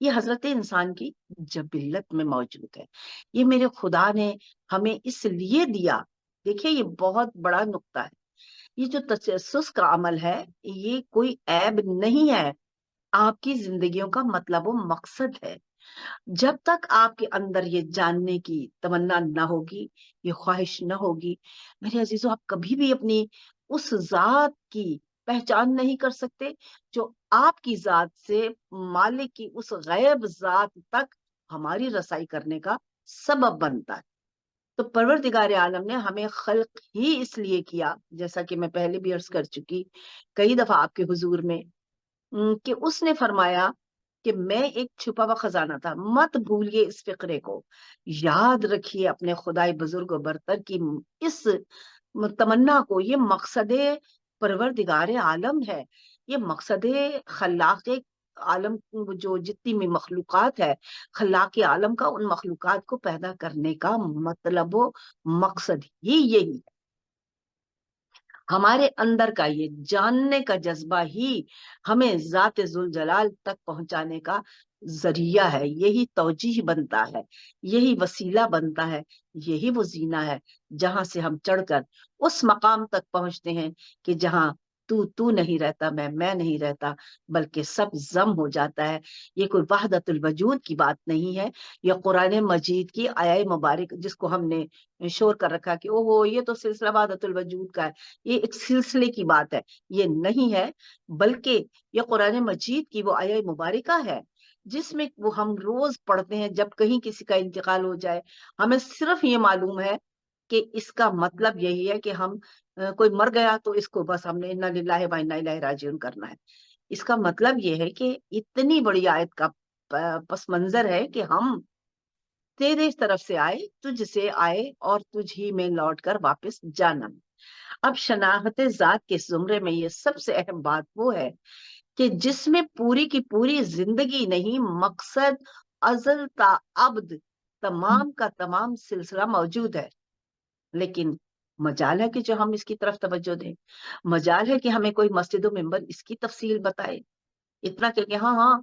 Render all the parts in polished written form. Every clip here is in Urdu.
یہ حضرت انسان کی جبلت میں موجود ہے. یہ میرے خدا نے ہمیں اس لیے دیا. دیکھیے یہ بہت بڑا نقطہ ہے. یہ جو تجسس کا عمل ہے یہ کوئی عیب نہیں ہے، آپ کی زندگیوں کا مطلب و مقصد ہے. جب تک آپ کے اندر یہ جاننے کی تمنا نہ ہوگی، یہ خواہش نہ ہوگی، میرے عزیزو آپ کبھی بھی اپنی اس ذات کی پہچان نہیں کر سکتے جو آپ کی ذات سے مالک کی اس غیب ذات تک ہماری رسائی کرنے کا سبب بنتا ہے. تو پروردگار عالم نے ہمیں خلق ہی اس لیے کیا، جیسا کہ میں پہلے بھی عرض کر چکی کئی دفعہ آپ کے حضور میں، کہ اس نے فرمایا کہ میں ایک چھپا ہوا خزانہ تھا. مت بھولیے اس فقرے کو، یاد رکھیے اپنے خدائے بزرگ و برتر کی اس تمنا کو. یہ مقصد پروردگار عالم ہے، یہ مقصد خلاق عالم، جو جتنی بھی مخلوقات ہے، خلاق عالم کا ان مخلوقات کو پیدا کرنے کا مطلب و مقصد ہی یہی ہے. ہمارے اندر کا یہ جاننے کا جذبہ ہی ہمیں ذات ذوالجلال تک پہنچانے کا ذریعہ ہے. یہی توجیہ بنتا ہے، یہی وسیلہ بنتا ہے، یہی وہ زینہ ہے جہاں سے ہم چڑھ کر اس مقام تک پہنچتے ہیں کہ جہاں تو نہیں رہتا، میں نہیں رہتا، بلکہ سب ضم ہو جاتا ہے. یہ کوئی وحدت الوجود کی بات نہیں ہے، یہ قرآن مجید کی آیہ مبارک جس کو ہم نے شور کر رکھا کہ اوہ یہ تو سلسلہ وحدت الوجود کا ہے، یہ ایک سلسلے کی بات ہے. یہ نہیں ہے، بلکہ یہ قرآن مجید کی وہ آیہ مبارکہ ہے جس میں وہ ہم روز پڑھتے ہیں جب کہیں کسی کا انتقال ہو جائے. ہمیں صرف یہ معلوم ہے کہ اس کا مطلب یہی ہے کہ ہم کوئی مر گیا تو اس کو بس ہم نے انا للہ و انا الیہ راجعون کرنا ہے. اس کا مطلب یہ ہے کہ اتنی بڑی آیت کا پس منظر ہے کہ ہم تیرے طرف سے آئے، تجھ سے آئے اور تجھ ہی میں لوٹ کر واپس جانا. اب شناخت ذات کے زمرے میں یہ سب سے اہم بات وہ ہے کہ جس میں پوری کی پوری زندگی نہیں، مقصد ازل تا ابد تمام کا تمام سلسلہ موجود ہے. لیکن مجال ہے کہ جو ہم اس کی طرف توجہ دیں، مجال ہے کہ ہمیں کوئی مسجد و منبر اس کی تفصیل بتائے. اتنا کہ ہاں ہاں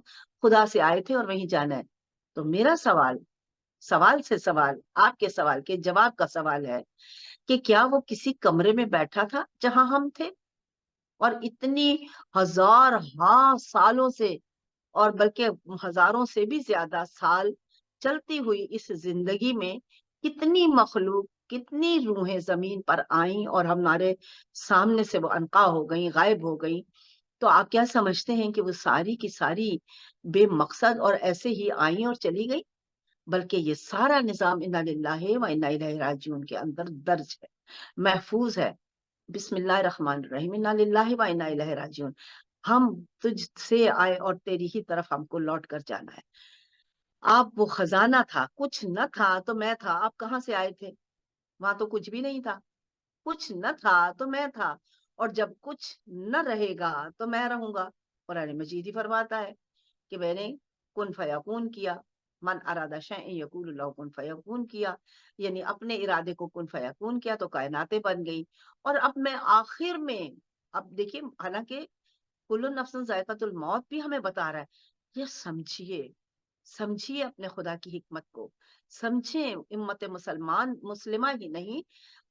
خدا سے آئے تھے اور وہیں جانا ہے. تو میرا سوال سے سوال، آپ کے سوال کے جواب کا سوال ہے کہ کیا وہ کسی کمرے میں بیٹھا تھا جہاں ہم تھے، اور اتنی ہزار ہاں سالوں سے، اور بلکہ ہزاروں سے بھی زیادہ سال چلتی ہوئی اس زندگی میں کتنی مخلوق، کتنی روحیں زمین پر آئیں اور ہمارے سامنے سے وہ عنقا ہو گئیں، غائب ہو گئیں. تو آپ کیا سمجھتے ہیں کہ وہ ساری کی ساری بے مقصد اور ایسے ہی آئیں اور چلی گئی؟ بلکہ یہ سارا نظام انا للہ و انا الیہ راجعون کے اندر درج ہے، محفوظ ہے. بسم اللہ الرحمن الرحیم، انا للہ و انا الیہ راجعون. ہم تجھ سے آئے اور تیری ہی طرف ہم کو لوٹ کر جانا ہے. آپ وہ خزانہ تھا، کچھ نہ تھا تو میں تھا. آپ کہاں سے آئے تھے؟ وہاں تو کچھ بھی نہیں تھا. کچھ نہ تھا تو میں تھا، اور جب کچھ نہ رہے گا تو میں رہوں گا. قرآن مجید ہی فرماتا ہے کہ میں نے کن فیکون کیا. من ارادہ شیئا یقول له کن فیکون کیا، یعنی اپنے ارادے کو کن فیکون کیا تو کائناتیں بن گئی. اور اب میں آخر میں، اب دیکھیے حالانکہ کل نفس ذائقۃ الموت بھی ہمیں بتا رہا ہے، یہ سمجھیے اپنے خدا کی حکمت کو، سمجھیں امت مسلمہ ہی نہیں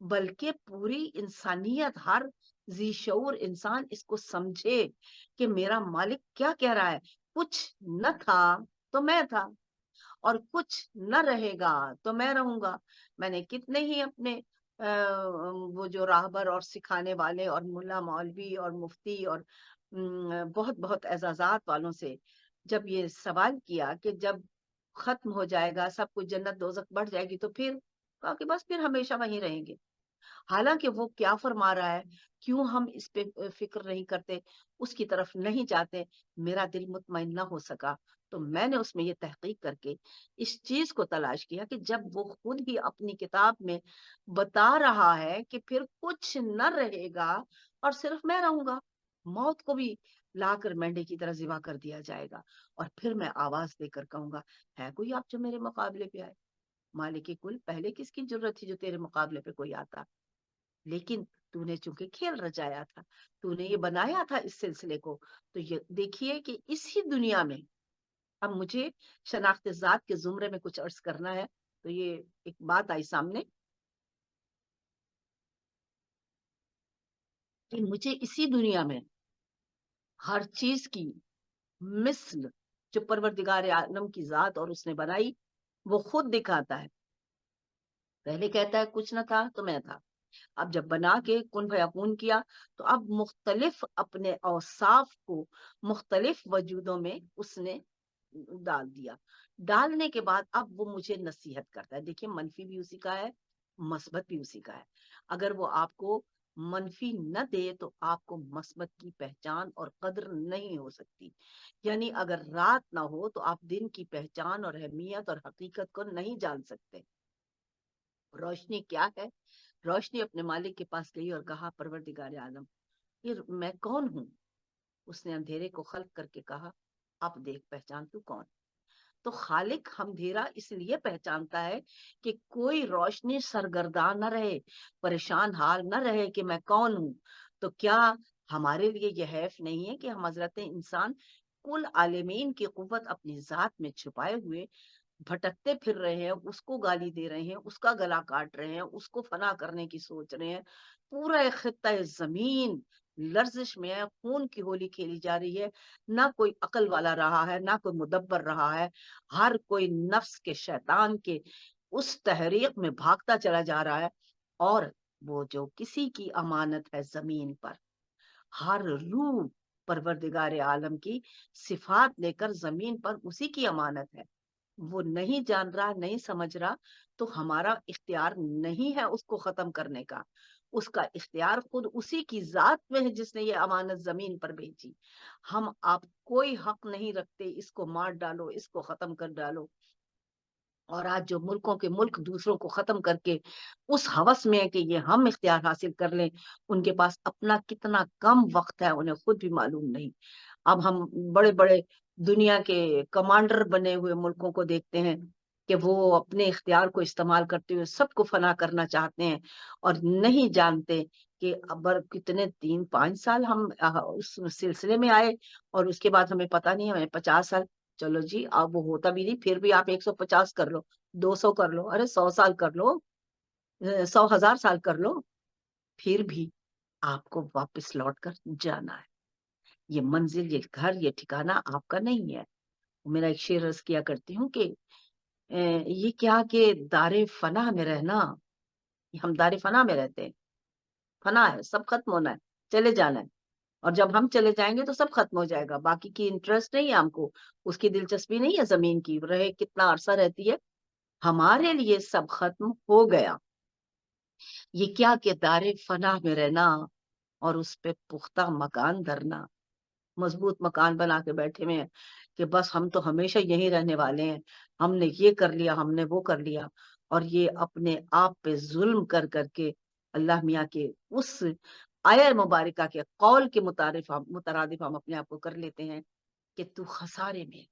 بلکہ پوری انسانیت، ہر ذی شعور انسان اس کو سمجھے کہ میرا مالک کیا کہہ رہا ہے. کچھ نہ تھا تو میں تھا، اور کچھ نہ رہے گا تو میں رہوں گا. میں نے کتنے ہی اپنے وہ جو راہبر اور سکھانے والے اور ملا مولوی اور مفتی اور بہت بہت اعزازات والوں سے جب یہ سوال کیا کہ جب ختم ہو جائے گا سب کچھ، جنت دوزخ بڑھ جائے گی، تو پھر کہا کہ بس پھر ہمیشہ وہیں رہیں گے. حالانکہ وہ کیا فرما رہا ہے، کیوں ہم اس پہ فکر نہیں کرتے، اس کی طرف نہیں جاتے. میرا دل مطمئن نہ ہو سکا تو میں نے اس میں یہ تحقیق کر کے اس چیز کو تلاش کیا کہ جب وہ خود ہی اپنی کتاب میں بتا رہا ہے کہ پھر کچھ نہ رہے گا اور صرف میں رہوں گا، موت کو بھی لا کر مینڈے کی طرح ذبح کر دیا جائے گا، اور پھر میں آواز دے کر کہوں گا ہے کوئی آپ جو میرے مقابلے پہ آئے؟ مالک کل پہلے کس کی ضرورت تھی جو تیرے مقابلے پہ کوئی آتا؟ لیکن تو نے چونکہ کھیل رچایا تھا، تو نے یہ بنایا تھا اس سلسلے کو. تو یہ دیکھیے کہ اسی دنیا میں اب مجھے شناخت ذات کے زمرے میں کچھ عرض کرنا ہے، تو یہ ایک بات آئی سامنے کہ مجھے اسی دنیا میں ہر چیز کی مثل جو پروردگار عالم کی ذات اور اس نے بنائی وہ خود دکھاتا ہے. پہلے کہتا ہے کچھ نہ تھا تو میں تھا، اب جب بنا کے کن فیکون کیا تو اب مختلف اپنے اوصاف کو مختلف وجودوں میں اس نے ڈال دیا. ڈالنے کے بعد اب وہ مجھے نصیحت کرتا ہے. دیکھیے منفی بھی اسی کا ہے، مثبت بھی اسی کا ہے. اگر وہ آپ کو منفی نہ دے تو آپ کو مثبت کی پہچان اور قدر نہیں ہو سکتی. یعنی اگر رات نہ ہو تو آپ دن کی پہچان اور اہمیت اور حقیقت کو نہیں جان سکتے. روشنی کیا ہے؟ روشنی اپنے مالک کے پاس گئی اور کہا پروردگار عالم یہ میں کون ہوں؟ اس نے اندھیرے کو خلق کر کے کہا اب دیکھ پہچان تو کون. تو خالق اندھیرا اس لیے پہچانتا ہے کہ کوئی روشنی سرگردان نہ رہے، پریشان حال نہ رہے کہ میں کون ہوں. تو کیا ہمارے لیے یہ حیف نہیں ہے کہ ہم حضرت انسان کل عالمین کی قوت اپنی ذات میں چھپائے ہوئے بھٹکتے پھر رہے ہیں، اس کو گالی دے رہے ہیں، اس کا گلا کاٹ رہے ہیں، اس کو فنا کرنے کی سوچ رہے ہیں. پورا ایک خطہ زمین لرزش میں ہے، خون کی ہولی کھیلی جا رہی ہے. نہ کوئی عقل والا رہا ہے، نہ کوئی مدبر رہا ہے. ہر کوئی نفس کے شیطان کے اس تحریک میں بھاگتا چلا جا رہا ہے. اور وہ جو کسی کی امانت ہے زمین پر، ہر روح پروردگار عالم کی صفات لے کر زمین پر اسی کی امانت ہے. وہ نہیں جان رہا، نہیں سمجھ رہا، تو ہمارا اختیار نہیں ہے اس کو ختم کرنے کا. اس کا اختیار خود اسی کی ذات میں ہے جس نے یہ امانت زمین پر بھیجی. ہم آپ کوئی حق نہیں رکھتے اس کو مار ڈالو، اس کو ختم کر ڈالو. اور آج جو ملکوں کے ملک دوسروں کو ختم کر کے اس ہوس میں ہے کہ یہ ہم اختیار حاصل کر لیں، ان کے پاس اپنا کتنا کم وقت ہے انہیں خود بھی معلوم نہیں. اب ہم بڑے بڑے دنیا کے کمانڈر بنے ہوئے ملکوں کو دیکھتے ہیں کہ وہ اپنے اختیار کو استعمال کرتے ہوئے سب کو فنا کرنا چاہتے ہیں اور نہیں جانتے کہ ابر کتنے 3-5 سال ہم اس سلسلے میں آئے اور اس کے بعد ہمیں پتا نہیں، ہمیں 50 سال. چلو جی اب وہ ہوتا بھی نہیں، پھر بھی آپ 150 کر لو، 200 کر لو، ارے 100 سال کر لو، 100,000 سال کر لو، پھر بھی آپ کو واپس لوٹ کر جانا ہے. یہ منزل، یہ گھر، یہ ٹھکانہ آپ کا نہیں ہے. میرا ایک شعر عرض کیا کرتی ہوں کہ یہ کیا کہ دار فنا میں رہنا، ہم دار فنا میں رہتے ہیں، فنا ہے، سب ختم ہونا ہے، چلے جانا ہے. اور جب ہم چلے جائیں گے تو سب ختم ہو جائے گا. باقی کی انٹرسٹ نہیں ہے ہم کو، اس کی دلچسپی نہیں ہے زمین کی رہے کتنا عرصہ رہتی ہے. ہمارے لیے سب ختم ہو گیا. یہ کیا کہ دار فنا میں رہنا اور اس پہ پختہ مکان دھرنا. مضبوط مکان بنا کے بیٹھے ہوئے ہیں کہ بس ہم تو ہمیشہ یہیں رہنے والے ہیں، ہم نے یہ کر لیا، ہم نے وہ کر لیا. اور یہ اپنے آپ پہ ظلم کر کر کے اللہ میاں کے اس آیہ مبارکہ کے قول کے مترادف ہم اپنے آپ کو کر لیتے ہیں کہ تو خسارے میں.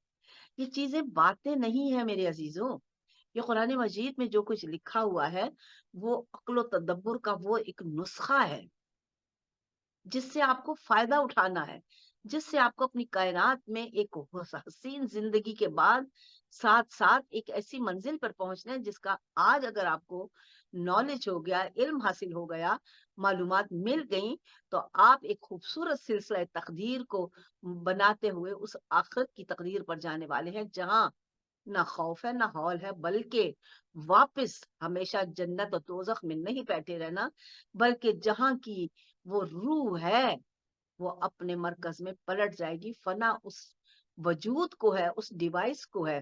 یہ چیزیں باتیں نہیں ہیں میرے عزیزوں. یہ قرآن مجید میں جو کچھ لکھا ہوا ہے وہ عقل و تدبر کا وہ ایک نسخہ ہے جس سے آپ کو فائدہ اٹھانا ہے، جس سے آپ کو اپنی کائنات میں ایک حسین زندگی کے بعد ساتھ ساتھ ایک ایسی منزل پر پہنچنا ہے جس کا آج اگر آپ کو نالج ہو گیا، علم حاصل ہو گیا، معلومات مل گئیں، تو آپ ایک خوبصورت سلسلہ تقدیر کو بناتے ہوئے اس آخرت کی تقدیر پر جانے والے ہیں جہاں نہ خوف ہے، نہ ہول ہے، بلکہ واپس ہمیشہ جنت و دوزخ میں نہیں بیٹھے رہنا، بلکہ جہاں کی وہ روح ہے وہ اپنے مرکز میں پلٹ جائے گی. فنا اس وجود کو ہے، اس ڈیوائس کو ہے،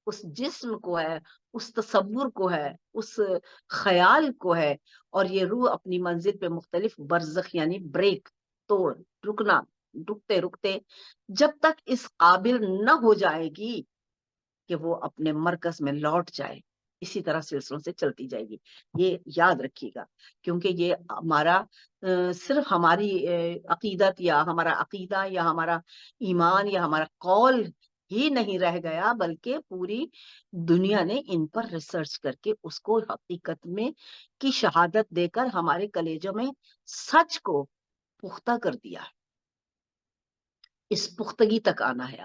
اس جسم کو ہے، اس تصور کو ہے، اس خیال کو ہے. اور یہ روح اپنی منزل پہ مختلف برزخ یعنی بریک، توڑ، رکنا، رکتے رکتے جب تک اس قابل نہ ہو جائے گی کہ وہ اپنے مرکز میں لوٹ جائے، اسی طرح سلسلوں سے چلتی جائے گی. یہ یاد رکھیے گا کیونکہ یہ ہمارا صرف ہماری عقیدت یا ہمارا عقیدہ یا ہمارا ایمان یا ہمارا قول ہی نہیں رہ گیا، بلکہ پوری دنیا نے ان پر ریسرچ کر کے اس کو حقیقت میں کی شہادت دے کر ہمارے کلیجوں میں سچ کو پختہ کر دیا. اس پختگی تک آنا ہے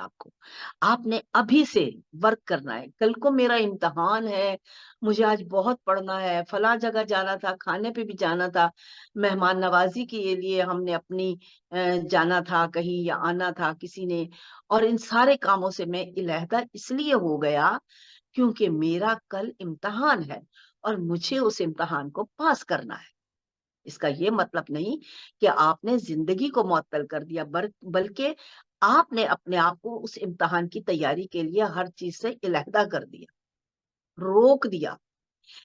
آپ نے ابھی سے ورک کرنا ہے. کل کو میرا امتحان ہے, مجھے آج بہت پڑھنا ہے, فلاں جگہ جانا تھا, کھانے پہ بھی جانا تھا, مہمان نوازی کے لیے ہم نے اپنی جانا تھا کہیں, یا آنا تھا کسی نے, اور ان سارے کاموں سے میں علیحدہ اس لیے ہو گیا کیونکہ میرا کل امتحان ہے اور مجھے اس امتحان کو پاس کرنا ہے. اس کا یہ مطلب نہیں کہ آپ نے زندگی کو معطل کر دیا, بلکہ آپ نے اپنے آپ کو اس امتحان کی تیاری کے لیے ہر چیز سے علیحدہ کر دیا, روک دیا.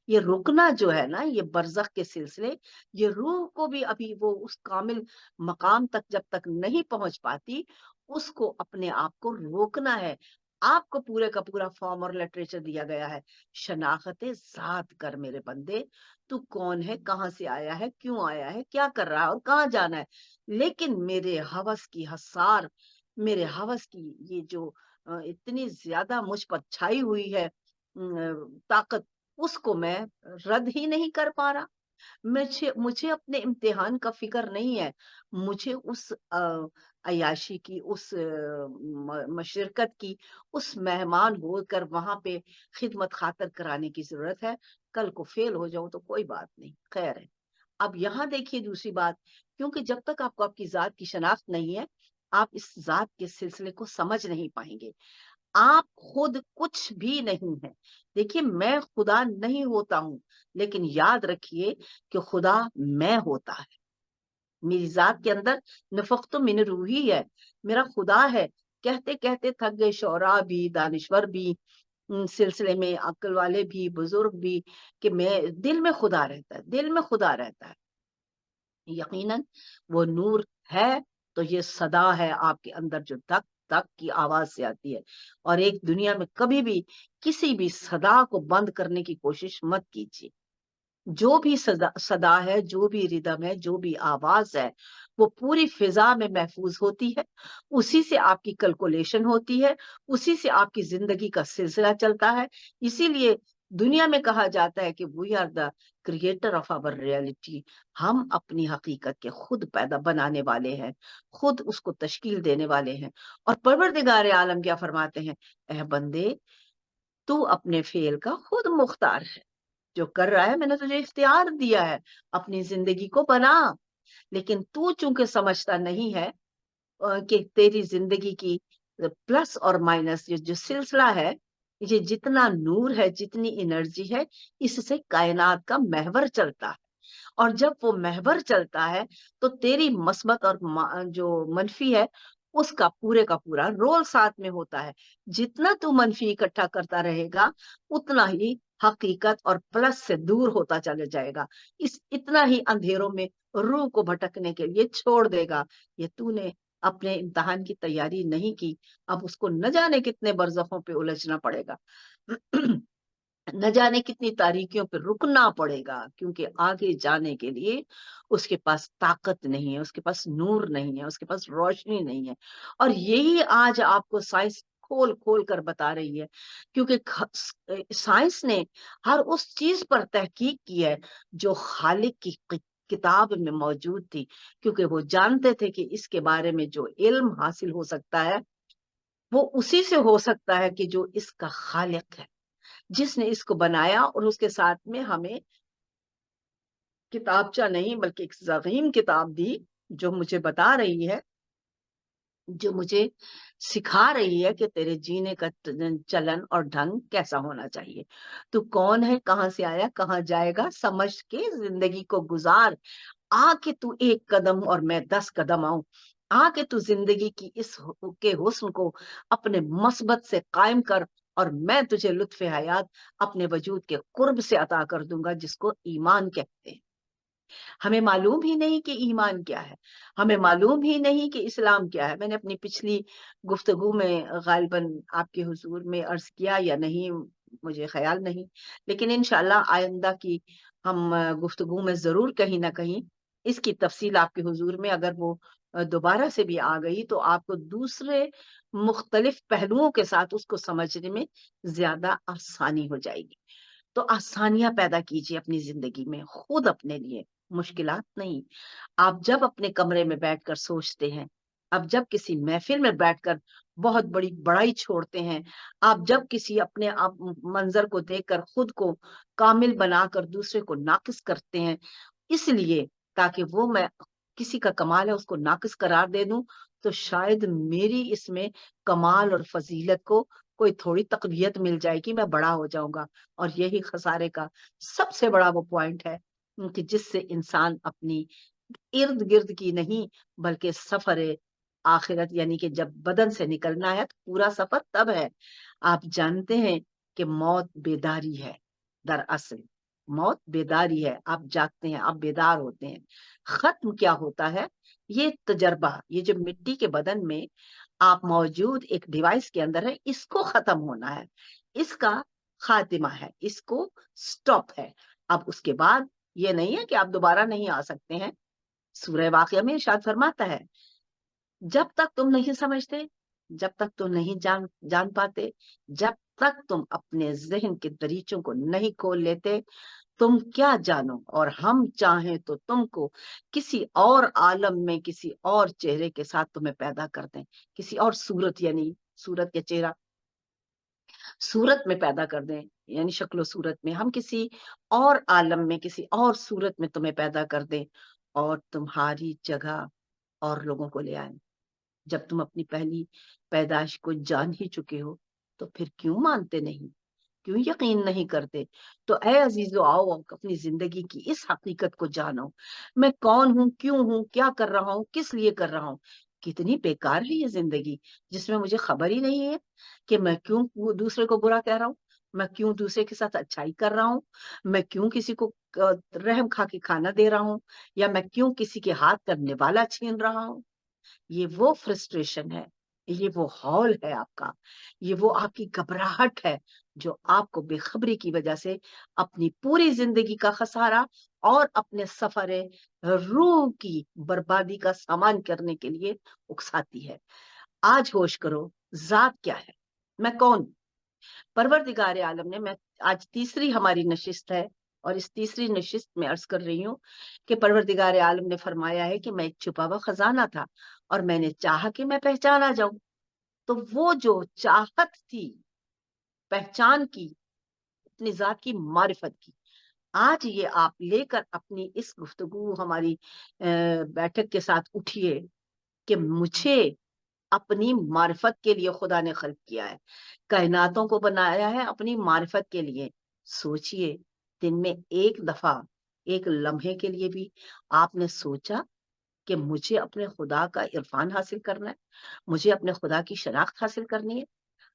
یہ رکنا جو ہے نا, یہ برزخ کے سلسلے, یہ روح کو بھی ابھی وہ اس کامل مقام تک جب تک نہیں پہنچ پاتی, اس کو اپنے آپ کو روکنا ہے. آپ کو پورے کا پورا فارم اور لٹریچر دیا گیا ہے. شناخت ذات کر میرے بندے, تو کون ہے, کہاں سے آیا ہے, کیوں آیا ہے, کیا کر رہا ہے اور کہاں جانا ہے. لیکن میرے ہوس کی حصار, میرے ہوس کی یہ جو اتنی زیادہ مجھ پر چھائی ہوئی ہے طاقت, اس کو میں رد ہی نہیں کر پا رہا. مجھے اپنے امتحان کا فکر نہیں ہے, مجھے اس عیاشی کی, اس مشرکت کی, اس مہمان ہو کر وہاں پہ خدمت خاطر کرانے کی ضرورت ہے. کل کو فیل ہو جاؤ تو کوئی بات نہیں, خیر ہے. اب یہاں دیکھیے دوسری بات, کیونکہ جب تک آپ کو آپ کی ذات کی شناخت نہیں ہے, آپ اس ذات کے سلسلے کو سمجھ نہیں پائیں گے. آپ خود کچھ بھی نہیں ہے. دیکھیے, میں خدا نہیں ہوتا ہوں, لیکن یاد رکھیے کہ خدا میں ہوتا ہے. میری ذات کے اندر نفخت من روحی ہے, میرا خدا ہے. کہتے کہتے تھک گئے شعراء بھی, دانشور بھی, سلسلے میں عقل والے بھی, بزرگ بھی, کہ میں دل میں خدا رہتا ہے, دل میں خدا رہتا ہے. یقیناً وہ نور ہے تو یہ صدا ہے آپ کے اندر جو دھک دھک کی آواز سے آتی ہے. اور ایک دنیا میں کبھی بھی کسی بھی صدا کو بند کرنے کی کوشش مت کیجیے. جو بھی صدا ہے, جو بھی ردم ہے, جو بھی آواز ہے, وہ پوری فضا میں محفوظ ہوتی ہے. اسی سے آپ کی کیلکولیشن ہوتی ہے, اسی سے آپ کی زندگی کا سلسلہ چلتا ہے. اسی لیے دنیا میں کہا جاتا ہے کہ we are the creator of our reality. ہم اپنی حقیقت کے خود پیدا بنانے والے ہیں, خود اس کو تشکیل دینے والے ہیں. اور پروردگار عالم کیا فرماتے ہیں, اے بندے, تو اپنے فعل کا خود مختار ہے. جو کر رہا ہے, میں نے تجھے اختیار دیا ہے, اپنی زندگی کو بنا. لیکن تو چونکہ سمجھتا نہیں ہے کہ تیری زندگی کی پلس اور مائنس جو سلسلہ ہے, یہ جتنا نور ہے, جتنی انرجی ہے, اس سے کائنات کا محور چلتا ہے. اور جب وہ محور چلتا ہے تو تیری مثبت اور جو منفی ہے, اس کا پورا رول ساتھ میں ہوتا ہے. جتنا تو منفی اکٹھا کرتا رہے گا, اتنا ہی حقیقت اور پلس سے دور ہوتا چلے جائے گا. اتنا ہی اندھیروں میں روح کو بھٹکنے کے لیے چھوڑ دے گا. یہ تو نے اپنے امتحان کی تیاری نہیں کی, اب اس کو نہ جانے کتنے برزخوں پہ الجھنا پڑے گا, نہ جانے کتنی تاریکیوں پہ رکنا پڑے گا, کیونکہ آگے جانے کے لیے اس کے پاس طاقت نہیں ہے, اس کے پاس نور نہیں ہے, اس کے پاس روشنی نہیں ہے. اور یہی آج آپ کو سائنس کھول کھول کر بتا رہی ہے, کیونکہ سائنس نے ہر اس چیز پر تحقیق کی ہے جو خالق کی کتاب میں موجود تھی, کیونکہ وہ جانتے تھے کہ اس کے بارے میں جو علم حاصل ہو سکتا ہے وہ اسی سے ہو سکتا ہے کہ جو اس کا خالق ہے, جس نے اس کو بنایا. اور اس کے ساتھ میں ہمیں کتابچہ نہیں بلکہ ایک ضخیم کتاب دی, جو مجھے بتا رہی ہے, جو مجھے سکھا رہی ہے کہ تیرے جینے کا چلن اور ڈھنگ کیسا ہونا چاہیے. تو کون ہے, کہاں سے آیا, کہاں جائے گا, سمجھ کے زندگی کو گزار. آ کے تو ایک قدم اور میں 10 قدم آؤں, آ کے تو زندگی کی اس کے حسن کو اپنے مثبت سے قائم کر, اور میں تجھے لطف حیات اپنے وجود کے قرب سے عطا کر دوں گا, جس کو ایمان کہتے ہیں. ہمیں معلوم ہی نہیں کہ ایمان کیا ہے, ہمیں معلوم ہی نہیں کہ اسلام کیا ہے. میں نے اپنی پچھلی گفتگو میں غالباً آپ کے حضور میں عرض کیا یا نہیں, مجھے خیال نہیں, لیکن انشاءاللہ آئندہ کی ہم گفتگو میں ضرور کہیں نہ کہیں اس کی تفصیل آپ کے حضور میں اگر وہ دوبارہ سے بھی آ گئی تو آپ کو دوسرے مختلف پہلوؤں کے ساتھ اس کو سمجھنے میں زیادہ آسانی ہو جائے گی. تو آسانیاں پیدا کیجیے اپنی زندگی میں, خود اپنے لیے, مشکلات نہیں. آپ جب اپنے کمرے میں بیٹھ کر سوچتے ہیں, آپ جب کسی محفل میں بیٹھ کر بہت بڑی بڑائی چھوڑتے ہیں، آپ جب کسی اپنے آپ منظر کو دیکھ کر خود کو کامل بنا کر دوسرے کو ناقص کرتے ہیں، اس لیے تاکہ وہ میں کسی کا کمال ہے اس کو ناقص قرار دے دوں، تو شاید میری اس میں کمال اور فضیلت کو کوئی تھوڑی تقویت مل جائے گی، میں بڑا ہو جاؤں گا۔ اور یہی خسارے کا سب سے بڑا وہ پوائنٹ ہے کہ جس سے انسان اپنی ارد گرد کی نہیں بلکہ سفر آخرت، یعنی کہ جب بدن سے نکلنا ہے تو پورا سفر تب ہے۔ آپ جانتے ہیں کہ موت بیداری ہے، دراصل موت بیداری ہے، آپ جاگتے ہیں، آپ بیدار ہوتے ہیں۔ ختم کیا ہوتا ہے؟ یہ تجربہ، یہ جو مٹی کے بدن میں آپ موجود ایک ڈیوائس کے اندر ہے، اس کو ختم ہونا ہے، اس کا خاتمہ ہے، اس کو سٹاپ ہے۔ اب اس کے بعد یہ نہیں ہے کہ آپ دوبارہ نہیں آ سکتے ہیں۔ سورہ واقعہ میں ارشاد فرماتا ہے جب تک تم نہیں سمجھتے، جب تک تم نہیں جان پاتے، جب تک تم اپنے ذہن کے دریچوں کو نہیں کھول لیتے، تم کیا جانو، اور ہم چاہیں تو تم کو کسی اور عالم میں کسی اور چہرے کے ساتھ تمہیں پیدا کر دیں، کسی اور صورت، یعنی صورت یا چہرہ، صورت میں پیدا کر دیں، یعنی شکل و صورت میں ہم کسی اور عالم میں کسی اور صورت میں تمہیں پیدا کر دیں اور تمہاری جگہ اور لوگوں کو لے آئیں۔ جب تم اپنی پہلی پیدائش کو جان ہی چکے ہو تو پھر کیوں مانتے نہیں، کیوں یقین نہیں کرتے؟ تو اے عزیزو، آؤ اپنی زندگی کی اس حقیقت کو جانو، میں کون ہوں، کیوں ہوں، کیا کر رہا ہوں، کس لیے کر رہا ہوں۔ کتنی بیکار ہے یہ زندگی جس میں مجھے خبر ہی نہیں ہے کہ میں کیوں دوسرے کو برا کہہ رہا ہوں، میں کیوں دوسرے کے ساتھ اچھائی کر رہا ہوں، میں کیوں کسی کو رحم کھا کے کھانا دے رہا ہوں، یا میں کیوں کسی کے ہاتھ کا نوالا چھین رہا ہوں۔ یہ وہ فرسٹریشن ہے، یہ وہ ہال ہے آپ کا، یہ وہ آپ کی گھبراہٹ ہے جو آپ کو بے خبری کی وجہ سے اپنی پوری زندگی کا خسارہ اور اپنے سفر روح کی بربادی کا سامان کرنے کے لیے اکساتی ہے۔ آج ہوش کرو، ذات کیا ہے، میں کون؟ پروردگار عالم نے، میں آج تیسری ہماری نشست ہے اور اس تیسری نشست میں عرض کر رہی ہوں کہ پروردگار عالم نے فرمایا ہے کہ میں ایک چھپا ہوا خزانہ تھا اور میں نے چاہا کہ میں پہچانا جاؤں۔ تو وہ جو چاہت تھی پہچان کی، اپنی ذات کی معرفت کی، آج یہ آپ لے کر اپنی اس گفتگو ہماری بیٹھک کے ساتھ اٹھیے کہ مجھے اپنی معرفت کے لیے خدا نے خلق کیا ہے، کائناتوں کو بنایا ہے اپنی معرفت کے لیے۔ سوچئے، دن میں ایک دفعہ، ایک لمحے کے لیے بھی آپ نے سوچا کہ مجھے اپنے خدا کا عرفان حاصل کرنا ہے، مجھے اپنے خدا کی شناخت حاصل کرنی ہے؟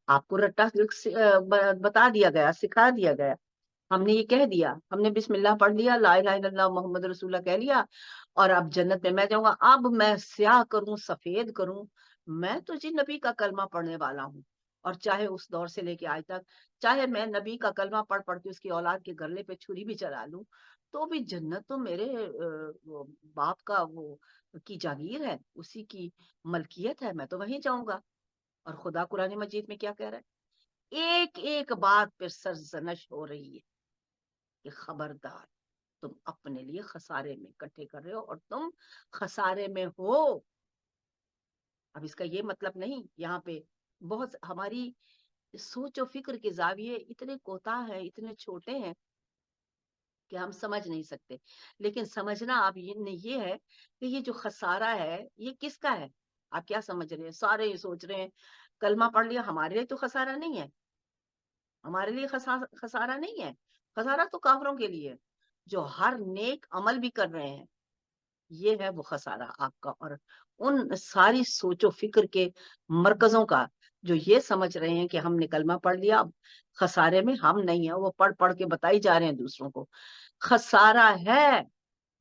آپ کو رٹا بتا دیا گیا، سکھا دیا گیا، ہم نے یہ کہہ دیا، ہم نے بسم اللہ پڑھ لیا، لا الہ الا اللہ محمد رسول اللہ کہہ لیا، اور اب جنت میں جاؤں گا۔ اب میں سیاہ کروں سفید کروں، میں تو جی نبی کا کلمہ پڑھنے والا ہوں، اور چاہے اس دور سے لے کے آج تک، چاہے میں نبی کا کلمہ پڑھ پڑھ کے اس کی اولاد کے گلے پہ چھری بھی چلا لوں، تو بھی جنت تو میرے وہ باپ کا وہ کی جاگیر ہے، اسی کی ملکیت ہے، میں تو وہیں جاؤں گا۔ اور خدا قرآن مجید میں کیا کہہ رہا ہے؟ ایک ایک بات پہ سرزنش ہو رہی ہے کہ خبردار، تم اپنے لیے خسارے میں اکٹھے کر رہے ہو اور تم خسارے میں ہو۔ اب اس کا یہ مطلب نہیں، یہاں پہ بہت ہماری سوچ و فکر کے زاویے اتنے کوتاہ ہیں، اتنے چھوٹے ہیں کہ ہم سمجھ نہیں سکتے، لیکن سمجھنا آپ یہ ہے کہ یہ جو خسارہ ہے یہ کس کا ہے؟ آپ کیا سمجھ رہے ہیں؟ سارے یہ سوچ رہے ہیں کلمہ پڑھ لیا، ہمارے لیے تو خسارہ نہیں ہے، ہمارے لیے خسارہ نہیں ہے، خسارہ تو کافروں کے لیے جو ہر نیک عمل بھی کر رہے ہیں، یہ ہے وہ خسارہ آپ کا اور ان ساری سوچ و فکر کے مرکزوں کا جو یہ سمجھ رہے ہیں کہ ہم نے کلمہ پڑھ لیا، اب خسارے میں ہم نہیں ہیں، وہ پڑھ پڑھ کے بتائی جا رہے ہیں دوسروں کو۔ خسارہ ہے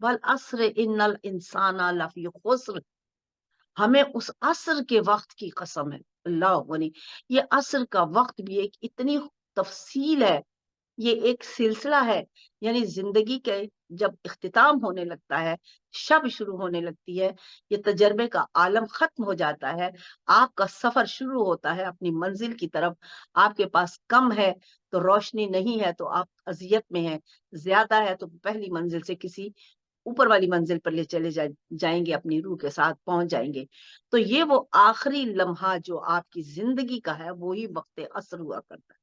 والعصر ان الانسان لفی خسر، ہمیں اس عصر کے وقت کی قسم ہے، اللہ غنی، یہ عصر کا وقت بھی ایک اتنی تفصیل ہے، یہ ایک سلسلہ ہے، یعنی زندگی کے جب اختتام ہونے لگتا ہے، شب شروع ہونے لگتی ہے، یہ تجربے کا عالم ختم ہو جاتا ہے، آپ کا سفر شروع ہوتا ہے اپنی منزل کی طرف، آپ کے پاس کم ہے تو روشنی نہیں ہے تو آپ اذیت میں ہیں، زیادہ ہے تو پہلی منزل سے کسی اوپر والی منزل پر لے چلے جائیں گے، اپنی روح کے ساتھ پہنچ جائیں گے. تو یہ وہ آخری لمحہ جو آپ کی زندگی کا ہے وہی وقت عصر ہوا کرتا ہے.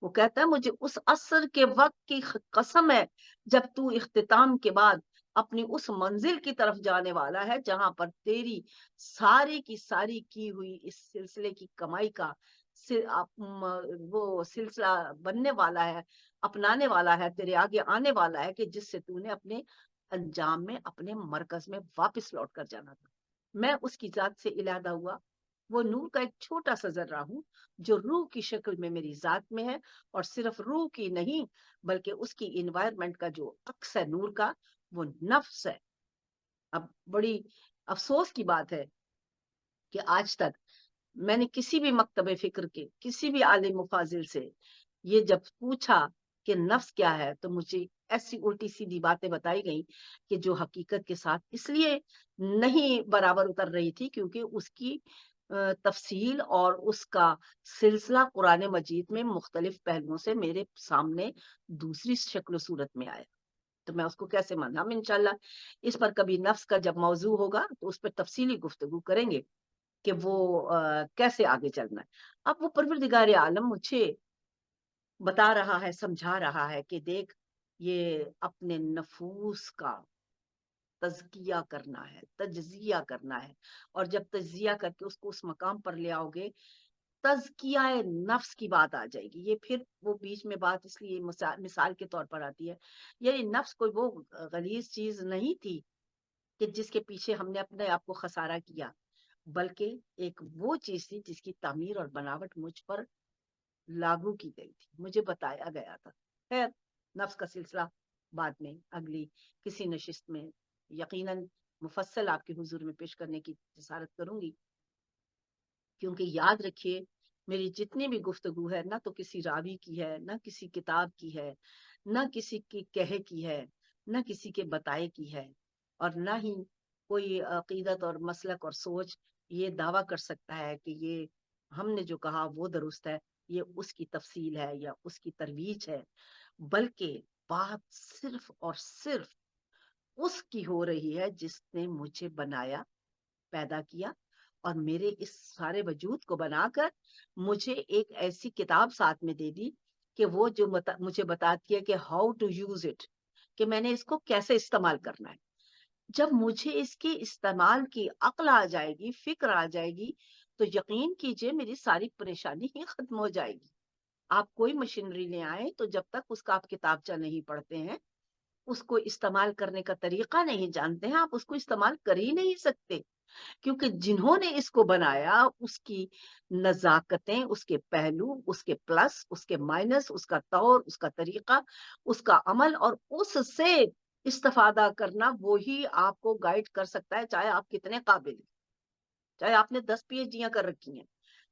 وہ کہتا ہے مجھے اس عصر کے وقت کی قسم ہے جب تو اختتام کے بعد اپنی اس منزل کی طرف جانے والا ہے جہاں پر تیری ساری کی ساری کی ہوئی اس سلسلے کی کمائی کا وہ سلسلہ بننے والا ہے، اپنانے والا ہے، تیرے آگے آنے والا ہے، کہ جس سے تو نے اپنے انجام میں اپنے مرکز میں واپس لوٹ کر جانا تھا. میں اس کی ذات سے علیحدہ ہوا، وہ نور کا ایک چھوٹا سا ذرہ ہوں جو روح کی شکل میں میری ذات میں ہے، اور صرف روح کی نہیں بلکہ اس کی انوائرمنٹ کا جو عکس ہے نور کا، وہ نفس ہے. اب بڑی افسوس کی بات ہے کہ آج تک میں نے کسی بھی مکتب فکر کے کسی بھی عالم مفاضل سے یہ جب پوچھا کہ نفس کیا ہے تو مجھے ایسی الٹی سیدھی باتیں بتائی گئی کہ جو حقیقت کے ساتھ اس لیے نہیں برابر اتر رہی تھی کیونکہ اس کی تفصیل اور اس کا سلسلہ قرآن مجید میں مختلف پہلوؤں سے میرے سامنے دوسری شکل و صورت میں آیا. تو میں اس کو کیسے مانا؟ ہم انشاءاللہ اس پر کبھی نفس کا جب موضوع ہوگا تو اس پر تفصیلی گفتگو کریں گے کہ وہ کیسے آگے چلنا ہے. اب وہ پروردگار عالم مجھے بتا رہا ہے، سمجھا رہا ہے کہ دیکھ، یہ اپنے نفوس کا تزکیہ کرنا ہے، تجزیہ کرنا ہے، اور جب تجزیہ کر کے اس کو اس مقام پر لے آؤ گے، تزکیہ نفس کی بات آ جائے گی. یہ پھر وہ بیچ میں بات اس لیے مثال کے طور پر آتی ہے، یعنی نفس کوئی وہ غلیظ چیز نہیں تھی کہ جس کے پیچھے ہم نے اپنے آپ کو خسارہ کیا، بلکہ ایک وہ چیز تھی جس کی تعمیر اور بناوٹ مجھ پر لاگو کی گئی تھی، مجھے بتایا گیا تھا. خیر، نفس کا سلسلہ بعد میں اگلی کسی نشست میں یقیناً مفصل آپ کے حضور میں پیش کرنے کی جسارت کروں گی، کیونکہ یاد رکھیے میری جتنی بھی گفتگو ہے نہ تو کسی راوی کی ہے، نہ کسی کتاب کی ہے، نہ کسی کی کہے کی ہے، نہ کسی کے بتائے کی ہے، اور نہ ہی کوئی عقیدت اور مسلک اور سوچ یہ دعویٰ کر سکتا ہے کہ یہ ہم نے جو کہا وہ درست ہے، یہ اس کی تفصیل ہے یا اس کی ترویج ہے، بلکہ بات صرف اور صرف اس کی ہو رہی ہے جس نے مجھے بنایا، پیدا کیا، اور میرے اس سارے وجود کو بنا کر مجھے ایک ایسی کتاب ساتھ میں دے دی کہ وہ جو مجھے بتاتی ہے کہ ہاؤ ٹو یوز اٹ، کہ میں نے اس کو کیسے استعمال کرنا ہے. جب مجھے اس کے استعمال کی عقل آ جائے گی، فکر آ جائے گی، تو یقین کیجئے میری ساری پریشانی ہی ختم ہو جائے گی. آپ کوئی مشینری لے آئیں تو جب تک اس کا آپ کتابچہ نہیں پڑھتے ہیں، اس کو استعمال کرنے کا طریقہ نہیں جانتے ہیں، آپ اس کو استعمال کر ہی نہیں سکتے، کیونکہ جنہوں نے اس کو بنایا اس کی نزاکتیں، اس کے پہلو، اس کے پلس، اس کے مائنس، اس کا طور، اس کا طریقہ، اس کا عمل، اور اس سے استفادہ کرنا وہی آپ کو گائیڈ کر سکتا ہے، چاہے آپ کتنے قابل ہیں، چاہے آپ نے 10 پی ایچ ڈیاں کر رکھی ہیں،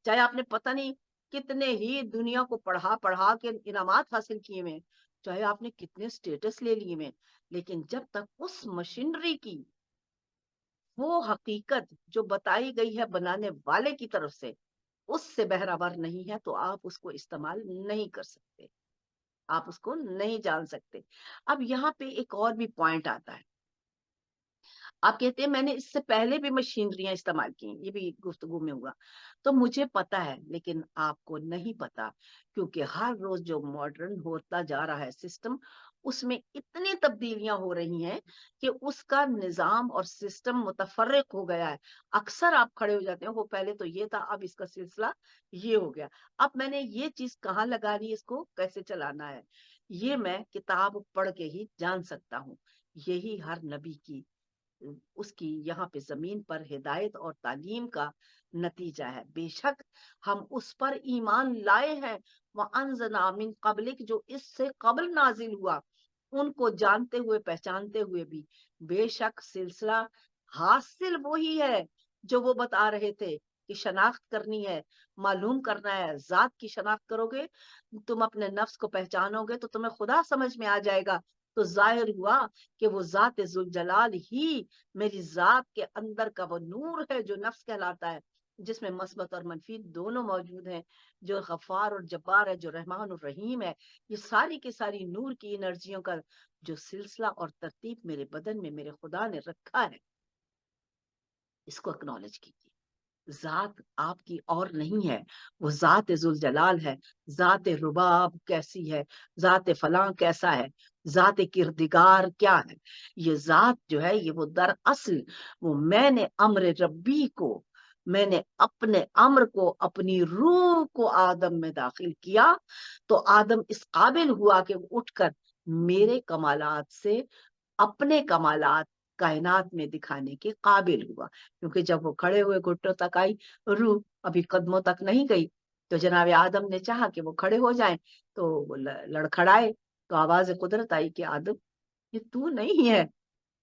چاہے آپ نے پتہ نہیں کتنے ہی دنیا کو پڑھا پڑھا کے انعامات حاصل کیے ہوئے، چاہے آپ نے کتنے سٹیٹس لے لیے ہوئے، لیکن جب تک اس مشینری کی وہ حقیقت جو بتائی گئی ہے بنانے والے کی طرف سے اس سے بہرابر نہیں ہے تو آپ اس کو استعمال نہیں کر سکتے، آپ اس کو نہیں جان سکتے. اب یہاں پہ ایک اور بھی پوائنٹ آتا ہے. آپ کہتے ہیں میں نے اس سے پہلے بھی مشینریاں استعمال کی، یہ بھی گفتگو میں ہوا، تو مجھے پتا ہے لیکن آپ کو نہیں پتا، کیونکہ ہر روز جو ماڈرن ہوتا جا رہا ہے سسٹم، اس میں اتنی تبدیلیاں ہو رہی ہیں کہ اس کا نظام اور سسٹم متفرق ہو گیا ہے. اکثر آپ کھڑے ہو جاتے ہیں وہ پہلے تو یہ تھا، اب اس کا سلسلہ یہ ہو گیا، اب میں نے یہ چیز کہاں لگا لی، اس کو کیسے چلانا ہے، یہ میں کتاب پڑھ کے ہی جان سکتا ہوں. یہی ہر نبی کی اس کی یہاں پہ زمین پر ہدایت اور تعلیم کا نتیجہ ہے. بے شک ہم اس پر ایمان لائے ہیں، وَأَنزَلْنَا مِن قَبْلِكَ، جو اس سے قبل نازل ہوا، ان کو جانتے ہوئے پہچانتے ہوئے بھی بے شک سلسلہ حاصل وہی ہے جو وہ بتا رہے تھے کہ شناخت کرنی ہے، معلوم کرنا ہے. ذات کی شناخت کرو گے، تم اپنے نفس کو پہچانو گے تو تمہیں خدا سمجھ میں آ جائے گا. تو ظاہر ہوا کہ وہ ذات ذوالجلال ہی میری ذات کے اندر کا وہ نور ہے جو نفس کہلاتا ہے، جس میں مثبت اور منفی دونوں موجود ہیں، جو غفار اور جبار ہے، جو رحمان اور رحیم ہے، یہ ساری کی ساری نور کی انرجیوں کا جو سلسلہ اور ترتیب میرے بدن میں میرے خدا نے رکھا ہے، اس کو اکنالج کیجیے۔ ذات آپ کی اور نہیں ہے، وہ ذات ذوالجلال ہے۔ ذات رباب کیسی ہے، ذات فلاں کیسا ہے، ذات کردگار کیا ہے، یہ ذات جو ہے یہ وہ در اصل وہ میں نے امر ربی کو، میں نے اپنے امر کو، اپنی روح کو آدم میں داخل کیا تو آدم اس قابل ہوا کہ وہ اٹھ کر میرے کمالات سے اپنے کمالات کائنات میں دکھانے کے قابل ہوا، کیونکہ جب وہ کھڑے ہوئے گھٹنوں تک آئی روح، ابھی قدموں تک نہیں گئی، تو جناب آدم نے چاہا کہ وہ کھڑے ہو جائیں، تو وہ لڑکھڑائے، تو آواز قدرت آئی کہ آدم یہ تو نہیں ہے،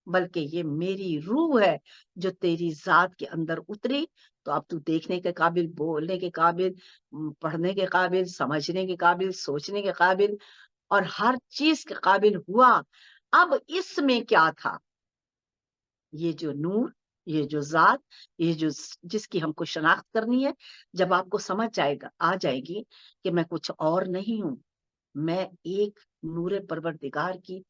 بلکہ یہ میری روح ہے جو تیری ذات کے اندر اتری، تو اب تو دیکھنے کے قابل، بولنے کے قابل، پڑھنے کے قابل، سمجھنے کے قابل، سوچنے کے قابل اور ہر چیز کے قابل ہوا۔ اب اس میں کیا تھا، یہ جو نور، یہ جو ذات، یہ جو جس کی ہم کو شناخت کرنی ہے، جب آپ کو سمجھ آ جائے گی کہ میں کچھ اور نہیں ہوں، میں ایک نور پروردگار کی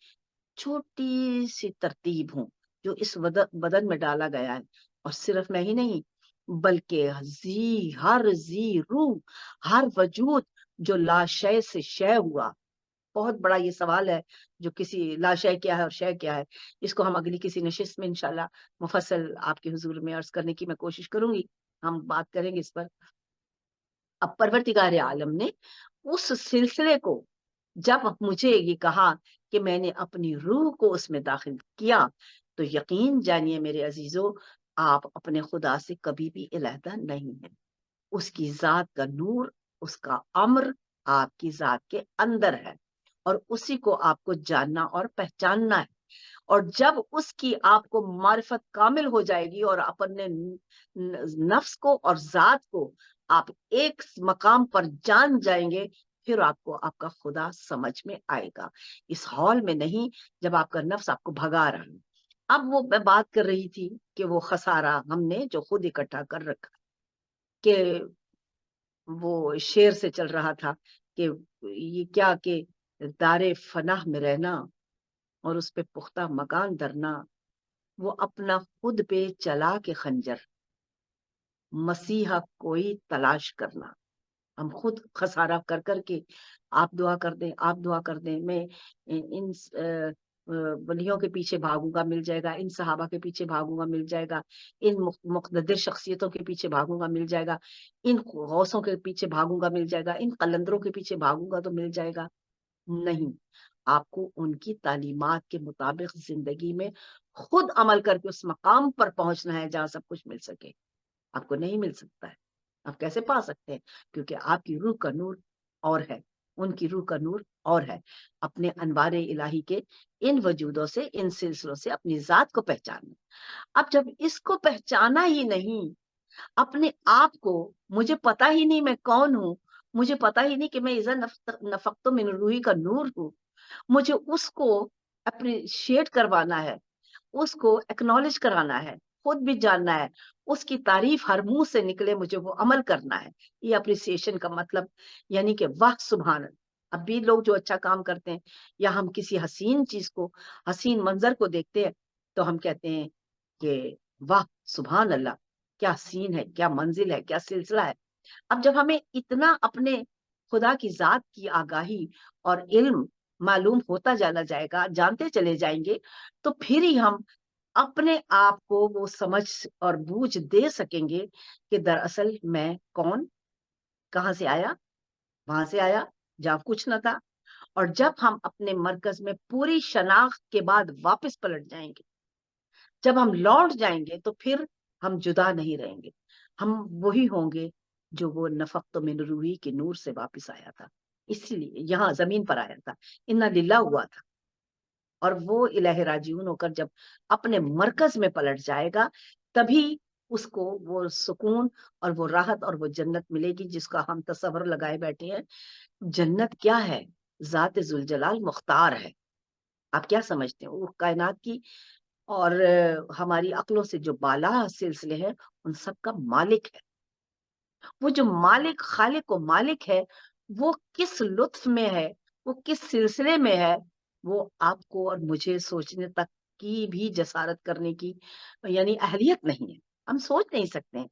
چھوٹی سی ترتیب ہوں جو اس بدن میں ڈالا گیا ہے، اور صرف میں ہی نہیں بلکہ ہر روح، ہر وجود جو لا شے سے شے ہوا۔ بہت بڑا یہ سوال ہے جو کسی لا شے کیا ہے اور شے کیا ہے، اس کو ہم اگلی کسی نشست میں انشاءاللہ مفصل آپ کے حضور میں عرض کرنے کی میں کوشش کروں گی، ہم بات کریں گے اس پر۔ اب پروردگار عالم نے اس سلسلے کو جب مجھے یہ کہا کہ میں نے اپنی روح کو اس میں داخل کیا، تو یقین جانیے میرے عزیزو، آپ اپنے خدا سے کبھی بھی علیحدہ نہیں ہیں۔ اس کی ذات کا نور، اس کا امر آپ کی ذات کے اندر ہے، اور اسی کو آپ کو جاننا اور پہچاننا ہے۔ اور جب اس کی آپ کو معرفت کامل ہو جائے گی اور اپنے نفس کو اور ذات کو آپ ایک مقام پر جان جائیں گے، پھر آپ کو آپ کا خدا سمجھ میں آئے گا، اس حال میں نہیں جب آپ کا نفس آپ کو بھگا رہا ہے۔ اب وہ میں بات کر رہی تھی کہ وہ خسارہ ہم نے جو خود اکٹھا کر رکھا، کہ وہ شعر سے چل رہا تھا کہ یہ کیا کہ دار فناہ میں رہنا اور اس پہ پختہ مکان درنا، وہ اپنا خود پہ چلا کے خنجر مسیحا کوئی تلاش کرنا۔ ہم خود خسارہ کر کر کے آپ دعا کر دیں، آپ دعا کر دیں، میں ان ولیوں کے پیچھے بھاگوں گا مل جائے گا، ان صحابہ کے پیچھے بھاگوں گا مل جائے گا، ان مقتدر شخصیتوں کے پیچھے بھاگوں گا مل جائے گا، ان غوثوں کے پیچھے بھاگوں گا مل جائے گا، ان قلندروں کے پیچھے بھاگوں گا تو مل جائے گا، نہیں۔ آپ کو ان کی تعلیمات کے مطابق زندگی میں خود عمل کر کے اس مقام پر پہنچنا ہے جہاں سب کچھ مل سکے۔ آپ کو نہیں مل سکتا ہے، آپ کیسے پا سکتے ہیں؟ کیونکہ آپ کی روح کا نور اور ہے، ان کی روح کا نور اور ہے۔ اپنے انوار الہی کے ان وجودوں سے، ان سلسلوں سے اپنی ذات کو پہچاننا۔ اب جب اس کو پہچانا ہی نہیں، اپنے آپ کو، مجھے پتا ہی نہیں میں کون ہوں، مجھے پتا ہی نہیں کہ میں اذا نفقت من روحی کا نور ہوں، مجھے اس کو اپریشیٹ کروانا ہے، اس کو ایکنالج کرانا ہے، خود بھی جاننا ہے، اس کی تعریف ہر منہ سے نکلے، مجھے وہ عمل کرنا ہے۔ یہ اپریسیشن کا مطلب یعنی کہ واہ سبحان اللہ۔ اب بھی لوگ جو اچھا کام کرتے ہیں یا ہم کسی حسین چیز کو، حسین منظر کو دیکھتے ہیں تو ہم کہتے ہیں کہ واہ سبحان اللہ، کیا سین ہے، کیا منزل ہے، کیا سلسلہ ہے۔ اب جب ہمیں اتنا اپنے خدا کی ذات کی آگاہی اور علم معلوم ہوتا جانا جائے گا، جانتے چلے جائیں گے، تو پھر ہی ہم اپنے آپ کو وہ سمجھ اور بوجھ دے سکیں گے کہ دراصل میں کون، کہاں سے آیا، وہاں سے آیا جہاں کچھ نہ تھا۔ اور جب ہم اپنے مرکز میں پوری شناخت کے بعد واپس پلٹ جائیں گے، جب ہم لوٹ جائیں گے، تو پھر ہم جدا نہیں رہیں گے، ہم وہی ہوں گے جو وہ نفقت من روحی کے نور سے واپس آیا تھا، اسی لیے یہاں زمین پر آیا تھا، انا للہ ہوا تھا۔ اور وہ الہ راجعون ہو کر جب اپنے مرکز میں پلٹ جائے گا، تبھی اس کو وہ سکون اور وہ راحت اور وہ جنت ملے گی جس کا ہم تصور لگائے بیٹھے ہیں۔ جنت کیا ہے؟ ذات ذوالجلال مختار ہے۔ آپ کیا سمجھتے ہیں؟ وہ کائنات کی اور ہماری عقلوں سے جو بالا سلسلے ہیں ان سب کا مالک ہے۔ وہ جو مالک خالق و مالک ہے وہ کس لطف میں ہے، وہ کس سلسلے میں ہے، وہ آپ کو اور مجھے سوچنے تک کی بھی جسارت کرنے کی یعنی اہلیت نہیں ہے. ہم سوچ نہیں سکتے ہیں.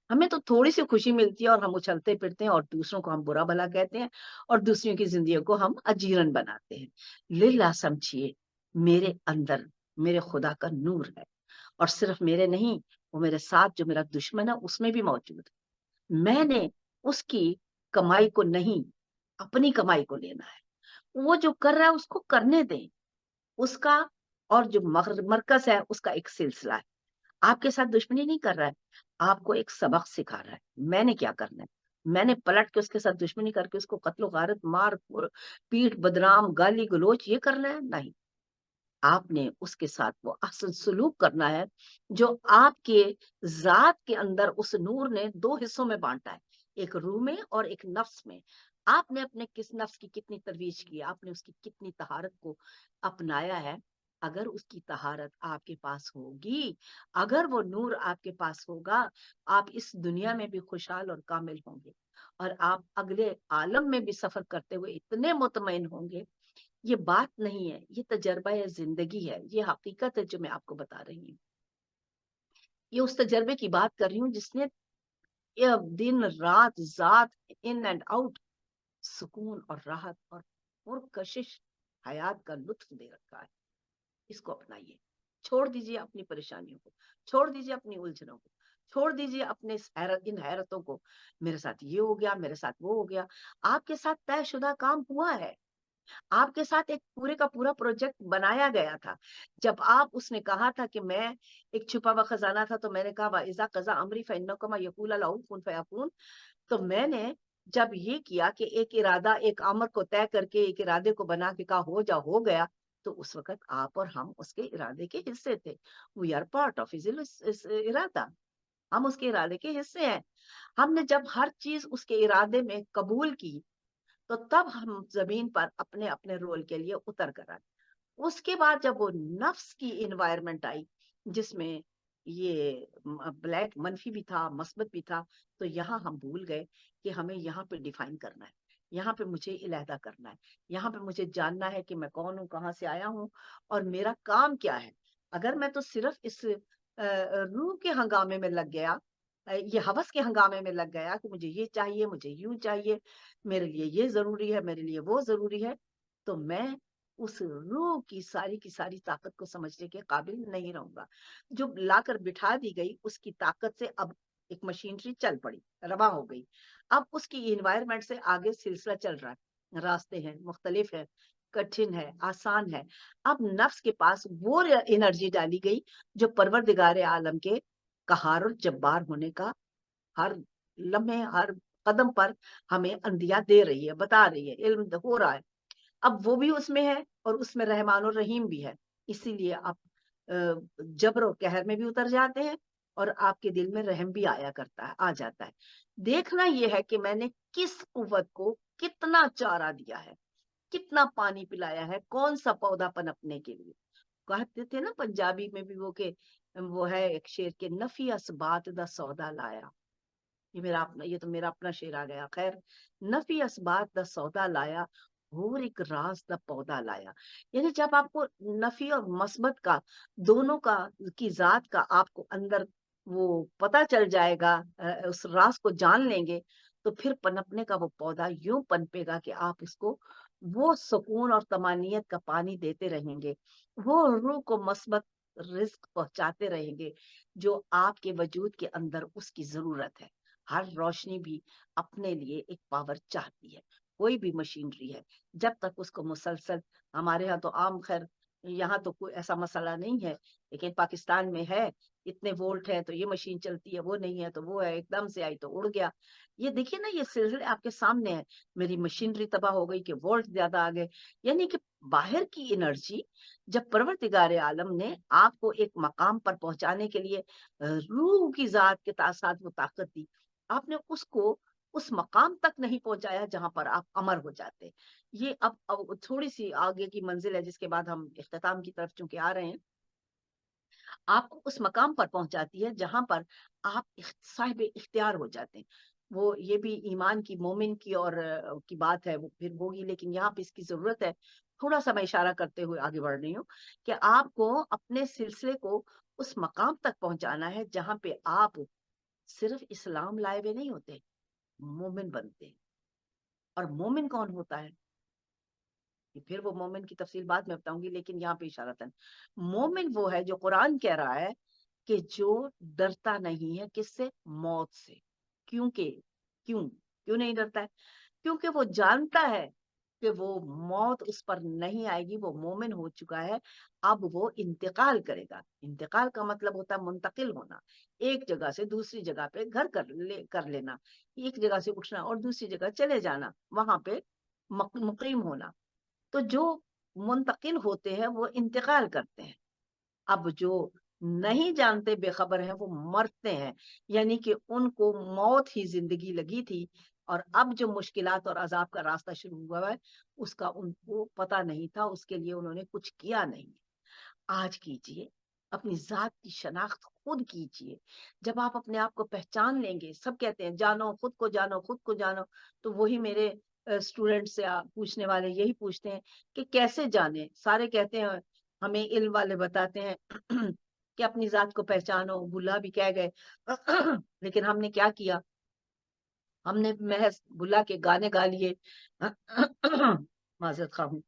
ہمیں تو تھوڑی سی خوشی ملتی ہے اور ہم اچھلتے پھرتے ہیں اور دوسروں کو ہم برا بھلا کہتے ہیں اور دوسروں کی زندگیوں کو ہم اجیرن بناتے ہیں. للہ سمجھیے میرے اندر میرے خدا کا نور ہے، اور صرف میرے نہیں، وہ میرے ساتھ جو میرا دشمن ہے اس میں بھی موجود ہے. میں نے اس کی کمائی کو نہیں اپنی کمائی کو لینا ہے. وہ جو کر رہا ہے اس کو کرنے دیں. اس کا اور جو مرکز ہے اس کا ایک سلسلہ ہے. آپ کے ساتھ دشمنی نہیں کر رہا ہے، آپ کو ایک سبق سکھا رہا ہے. میں نے کیا کرنا ہے؟ میں نے پلٹ کے اس کے ساتھ دشمنی کر کے اس کو قتل و غارت، مار پیٹ بدنام، گالی گلوچ یہ کرنا ہے؟ نہیں. آپ نے اس کے ساتھ وہ احسن سلوک کرنا ہے جو آپ کے ذات کے اندر اس نور نے دو حصوں میں بانٹا ہے، ایک روح میں اور ایک نفس میں. آپ نے اپنے کس نفس کی کتنی ترویج کی، آپ نے اس کی کتنی طہارت کو اپنایا ہے. اگر اس کی طہارت آپ کے پاس ہوگی، اگر وہ نور آپ کے پاس ہوگا، آپ اس دنیا میں بھی خوشحال اور کامل ہوں گے، اور آپ اگلے عالم میں بھی سفر کرتے ہوئے اتنے مطمئن ہوں گے. یہ بات نہیں ہے، یہ تجربہ ہے، زندگی ہے، یہ حقیقت ہے جو میں آپ کو بتا رہی ہوں. یہ اس تجربے کی بات کر رہی ہوں جس نے دن رات ذات ان اینڈ آؤٹ سکون اور راحت اور پرکشش حیات کا لطف دے رکھا ہے. اس کو اپنائیے. چھوڑ دیجیے اپنی پریشانیوں کو، چھوڑ دیجیے اپنی الجھنوں کو، چھوڑ دیجیے اپنے ان حیرتوں کو. میرے ساتھ یہ ہو گیا، میرے ساتھ وہ ہو گیا. آپ کے ساتھ طے شدہ کام ہوا ہے. آپ کے ساتھ ایک پورے کا پورا پروجیکٹ بنایا گیا تھا. جب آپ اس نے کہا تھا کہ میں ایک چھپا ہوا خزانہ تھا، تو میں نے کہا وَإِذَا قَضَىٰ أَمْرِي فَإِنَّكُمَا يَقُولَ لَهُ كُن فَيَكُونُ. تو میں نے جب یہ کیا کہ ایک ارادہ، ایک امر کو طے کر کے ایک ارادے کو بنا کے کہا ہو جا، ہو گیا. تو اس وقت آپ اور ہم اس کے ارادے کے حصے تھے. We are part of his ارادہ. ہم اس کے ارادے کے حصے ہیں. ہم نے جب ہر چیز اس کے ارادے میں قبول کی تو تب ہم زمین پر اپنے اپنے رول کے لیے اتر کر آئے. اس کے بعد جب وہ نفس کی انوائرمنٹ آئی جس میں یہ بلیک منفی بھی تھا، مثبت بھی تھا، تو یہاں ہم بھول گئے کہ ہمیں یہاں پہ ڈیفائن کرنا ہے، یہاں پہ مجھے علیحدہ کرنا ہے، یہاں پہ مجھے جاننا ہے کہ میں کون ہوں، کہاں سے آیا ہوں اور میرا کام کیا ہے. اگر میں تو صرف اس روح کے ہنگامے میں لگ گیا، یہ ہوس کے ہنگامے میں لگ گیا کہ مجھے یہ چاہیے، مجھے یوں چاہیے، میرے لیے یہ ضروری ہے، میرے لیے وہ ضروری ہے، تو میں اس روح کی ساری طاقت کو سمجھنے کے قابل نہیں رہوں گا. جو لا کر بٹھا دی گئی اس کی طاقت سے اب ایک مشینری چل پڑی، رواں ہو گئی. اب اس کی انوائرمنٹ سے آگے سلسلہ چل رہا ہے. راستے ہیں، مختلف ہے، کٹھن ہے، آسان ہے. اب نفس کے پاس وہ انرجی ڈالی گئی جو پروردگار عالم کے قہار اور جبار ہونے کا ہر لمحے، ہر قدم پر ہمیں اندیا دے رہی ہے، بتا رہی ہے، علم ہو رہا ہے. اب وہ بھی اس میں ہے اور اس میں رحمان اور رحیم بھی ہے. اسی لیے آپ جبر و قہر میں بھی اتر جاتے ہیں اور آپ کے دل میں رحم بھی آیا کرتا ہے، آ جاتا ہے. دیکھنا یہ ہے کہ میں نے کس قوت کو کتنا چارہ دیا ہے، کتنا پانی پلایا ہے، کون سا پودا پنپنے کے لیے. کہتے تھے نا پنجابی میں بھی وہ کہ وہ ہے ایک شعر کے نفی اسبات دا سودا لایا. یہ میرا اپنا، یہ تو میرا اپنا شعر آ گیا. خیر، نفی اسبات دا سودا لایا، اور ایک راز دا پودا لایا. یعنی جب آپ کو نفی اور مثبت کا دونوں کا کی ذات کا آپ کو اندر وہ پتا چل جائے گا، اس راز کو جان لیں گے، تو پھر پنپنے کا وہ پودا یوں پنپے گا کہ آپ اس کو وہ سکون اور طمانینت کا پانی دیتے رہیں گے، وہ روح کو مثبت رزق پہنچاتے رہیں گے جو آپ کے وجود کے اندر اس کی ضرورت ہے. ہر روشنی بھی اپنے لیے ایک پاور چاہتی ہے. کوئی بھی مشینری ہے جب تک اس کو مسلسل، ہمارے ہاں تو عام، خیر یہاں تو کوئی ایسا مسئلہ نہیں ہے، لیکن پاکستان میں ہے، اتنے وولٹ ہے تو یہ مشین چلتی ہے، وہ نہیں ہے تو وہ ہے، ایک دم سے آئی تو اڑ گیا. یہ دیکھیے نا، یہ سلسلے آپ کے سامنے ہے. میری مشینری تباہ ہو گئی کہ وولٹ زیادہ آ گئے. یعنی کہ باہر کی انرجی جب پروردگار عالم نے آپ کو ایک مقام پر پہنچانے کے لیے روح کی ذات کے ساتھ وہ طاقت دی، آپ نے اس کو اس مقام تک نہیں پہنچایا جہاں پر آپ امر ہو جاتے. یہ اب تھوڑی سی آگے کی منزل ہے جس کے بعد ہم اختتام کی طرف چونکہ آ رہے ہیں. آپ کو اس مقام پر پہنچاتی ہے جہاں پر آپ صاحب اختیار ہو جاتے ہیں. وہ یہ بھی ایمان کی، مومن کی اور کی بات ہے، وہ پھر ہوگی، لیکن یہاں پہ اس کی ضرورت ہے، تھوڑا سا میں اشارہ کرتے ہوئے آگے بڑھ رہی ہوں کہ آپ کو اپنے سلسلے کو اس مقام تک پہنچانا ہے جہاں پہ آپ صرف اسلام لائے ہوئے نہیں ہوتے، مومن بنتے ہیں۔ اور مومن کون ہوتا ہے؟ پھر وہ مومن کی تفصیل بعد میں بتاؤں گی، لیکن یہاں پہ اشارتاً مومن وہ ہے جو قرآن کہہ رہا ہے کہ جو ڈرتا نہیں ہے کس سے؟ موت سے۔ کیوں نہیں ڈرتا ہے؟ کیونکہ وہ جانتا ہے کہ وہ موت اس پر نہیں آئے گی، وہ مومن ہو چکا ہے، اب وہ انتقال کرے گا۔ انتقال کا مطلب ہوتا ہے منتقل ہونا، ایک جگہ سے دوسری جگہ پہ گھر کر لینا، ایک جگہ سے اٹھنا اور دوسری جگہ چلے جانا، وہاں پہ مقیم ہونا۔ تو جو منتقل ہوتے ہیں وہ انتقال کرتے ہیں۔ اب جو نہیں جانتے، بے خبر ہیں، وہ مرتے ہیں، یعنی کہ ان کو موت ہی زندگی لگی تھی، اور اب جو مشکلات اور عذاب کا راستہ شروع ہوا ہے اس کا ان کو پتہ نہیں تھا، اس کے لیے انہوں نے کچھ کیا نہیں۔ آج کیجئے، اپنی ذات کی شناخت خود کیجئے۔ جب آپ اپنے آپ کو پہچان لیں گے، سب کہتے ہیں جانو خود کو، جانو خود کو، جانو، تو وہی میرے اسٹوڈنٹ سے پوچھنے والے یہی پوچھتے ہیں کہ کیسے جانے؟ سارے کہتے ہیں، ہمیں علم والے بتاتے ہیں کہ اپنی ذات کو پہچانو، بلا بھی کہہ گئے لیکن ہم نے کیا کیا؟ ہم نے محض بلا کے گانے گا لیے معذرت خواہ ہوں،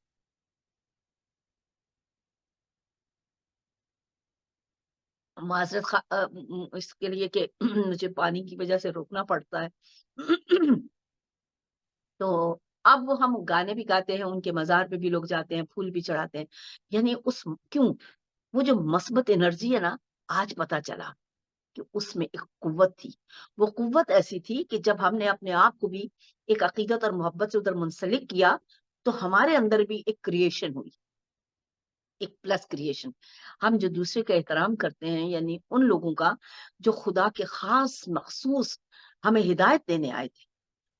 اس کے لیے کہ مجھے پانی کی وجہ سے روکنا پڑتا ہے تو اب وہ ہم گانے بھی گاتے ہیں، ان کے مزار پہ بھی لوگ جاتے ہیں، پھول بھی چڑھاتے ہیں، یعنی کیوں؟ وہ جو مثبت انرجی ہے نا، آج پتا چلا کہ اس میں ایک قوت تھی۔ وہ قوت ایسی تھی کہ جب ہم نے اپنے آپ کو بھی ایک عقیدت اور محبت سے ادھر منسلک کیا تو ہمارے اندر بھی ایک کریشن ہوئی، ایک پلس کریشن۔ ہم جو دوسرے کا احترام کرتے ہیں، یعنی ان لوگوں کا جو خدا کے خاص مخصوص ہمیں ہدایت دینے آئے تھے،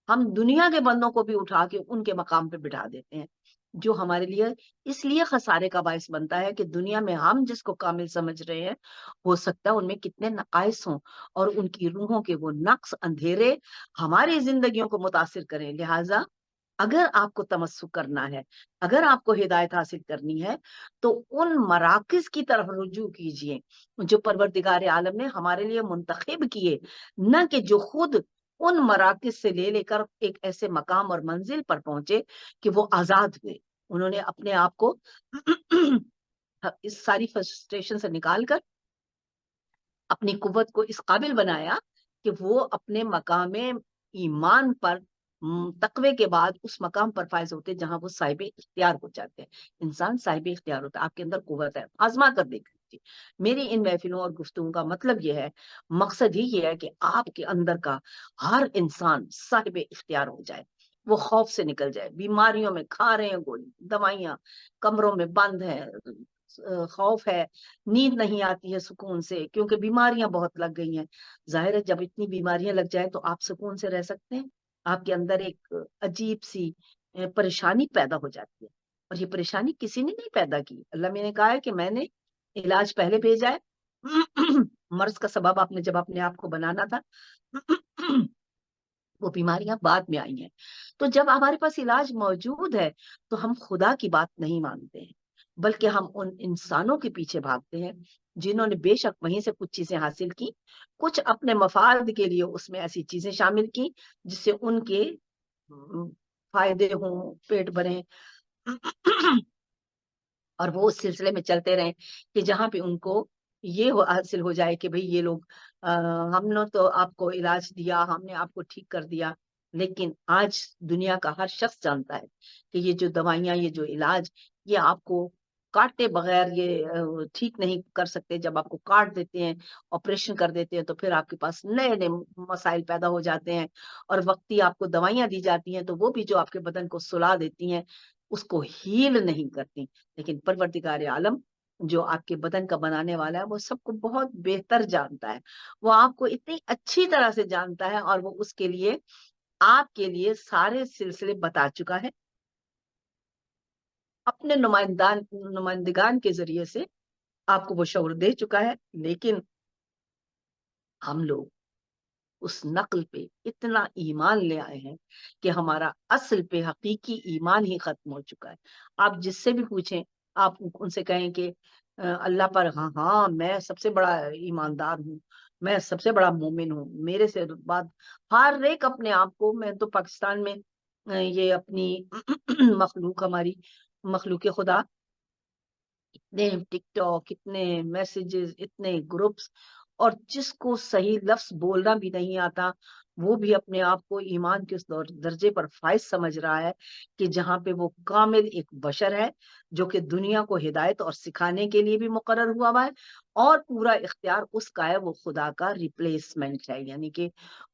ہم دنیا کے بندوں کو بھی اٹھا کے ان کے مقام پہ بٹھا دیتے ہیں، جو ہمارے لیے اس لیے خسارے کا باعث بنتا ہے کہ دنیا میں ہم جس کو کامل سمجھ رہے ہیں، ہو سکتا ہے ان میں کتنے نقائص ہوں، اور ان کی روحوں کے وہ نقص اندھیرے ہماری زندگیوں کو متاثر کریں۔ لہٰذا اگر آپ کو تمسک کرنا ہے، اگر آپ کو ہدایت حاصل کرنی ہے، تو ان مراکز کی طرف رجوع کیجئے جو پروردگار عالم نے ہمارے لیے منتخب کیے، نہ کہ جو خود ان مراکز سے لے کر ایک ایسے مقام اور منزل پر پہنچے کہ وہ آزاد ہوئے۔ انہوں نے اپنے آپ کو اس ساری فرسٹریشن سے نکال کر اپنی قوت کو اس قابل بنایا کہ وہ اپنے مقام ایمان پر تقوی کے بعد اس مقام پر فائز ہوتے جہاں وہ صاحب اختیار ہو جاتے ہیں۔ انسان صاحب اختیار ہوتا ہے، آپ کے اندر قوت ہے، آزما کر دیکھ لیجیے۔ میری ان محفلوں اور گفتگو کا مطلب یہ ہے، مقصد ہی یہ ہے کہ آپ کے اندر کا ہر انسان صاحب اختیار ہو جائے، وہ خوف سے نکل جائے، بیماریوں میں کھا رہے ہیں گولی دوائیاں، کمروں میں بند ہیں، خوف ہے، نیند نہیں آتی ہے سکون سے کیونکہ بیماریاں بہت لگ گئی ہیں۔ ظاہر ہے جب اتنی بیماریاں لگ جائیں تو آپ سکون سے رہ سکتے ہیں؟ آپ کے اندر ایک عجیب سی پریشانی پیدا ہو جاتی ہے، اور یہ پریشانی کسی نے نہیں پیدا کی، اللہ میں نے کہا ہے کہ میں نے علاج پہلے بھیجا ہے مرض کا سبب آپ نے جب اپنے آپ کو بنانا تھا وہ بیماریاں بعد میں آئی ہیں۔ تو جب ہمارے پاس علاج موجود ہے تو ہم خدا کی بات نہیں مانتے ہیں، بلکہ ہم ان انسانوں کے پیچھے بھاگتے ہیں جنہوں نے بے شک وہیں سے کچھ چیزیں حاصل کی، کچھ اپنے مفاد کے لیے اس میں ایسی چیزیں شامل کی جس سے ان کے فائدے ہوں، پیٹ بھریں اور وہ اس سلسلے میں چلتے رہیں کہ جہاں پہ ان کو یہ حاصل ہو جائے کہ بھئی یہ لوگ ہم نے تو آپ کو علاج دیا، ہم نے آپ کو ٹھیک کر دیا، لیکن آج دنیا کا ہر شخص جانتا ہے کہ یہ جو دوائیاں، یہ جو علاج، یہ آپ کو کاٹے بغیر یہ ٹھیک نہیں کر سکتے۔ جب آپ کو کاٹ دیتے ہیں، آپریشن کر دیتے ہیں، تو پھر آپ کے پاس نئے نئے مسائل پیدا ہو جاتے ہیں، اور وقتی آپ کو دوائیاں دی جاتی ہیں تو وہ بھی جو آپ کے بدن کو سلا دیتی ہیں اس کو ہیل نہیں کرتی۔ لیکن پروردگار عالم جو آپ کے بدن کا بنانے والا ہے وہ سب کو بہت بہتر جانتا ہے، وہ آپ کو اتنی اچھی طرح سے جانتا ہے، اور وہ اس کے لیے آپ کے لیے سارے سلسلے بتا چکا ہے اپنے نمائندگان کے ذریعے سے، آپ کو وہ شعور دے چکا ہے۔ لیکن ہم لوگ اس نقل پہ اتنا ایمان لے آئے ہیں کہ ہمارا اصل پہ حقیقی ایمان ہی ختم ہو چکا ہے. آپ جس سے بھی پوچھیں، آپ ان سے کہیں کہ اللہ پر ہاں ہاں میں سب سے بڑا ایماندار ہوں، میں سب سے بڑا مومن ہوں، میرے سے بعد ہر ایک اپنے آپ کو، میں تو پاکستان میں یہ اپنی مخلوق، ہماری مخلوق خدا، اتنے ٹک ٹاک، اتنے میسیجز، اتنے گروپس، اور جس کو صحیح لفظ بولنا بھی نہیں آتا وہ بھی اپنے آپ کو ایمان کے اس درجے پر فائز سمجھ رہا ہے کہ جہاں پہ وہ کامل ایک بشر ہے جو کہ دنیا کو ہدایت اور سکھانے کے لیے بھی مقرر ہوا ہے، اور پورا اختیار اس کا ہے، وہ خدا کا ریپلیسمنٹ ہے، یعنی کہ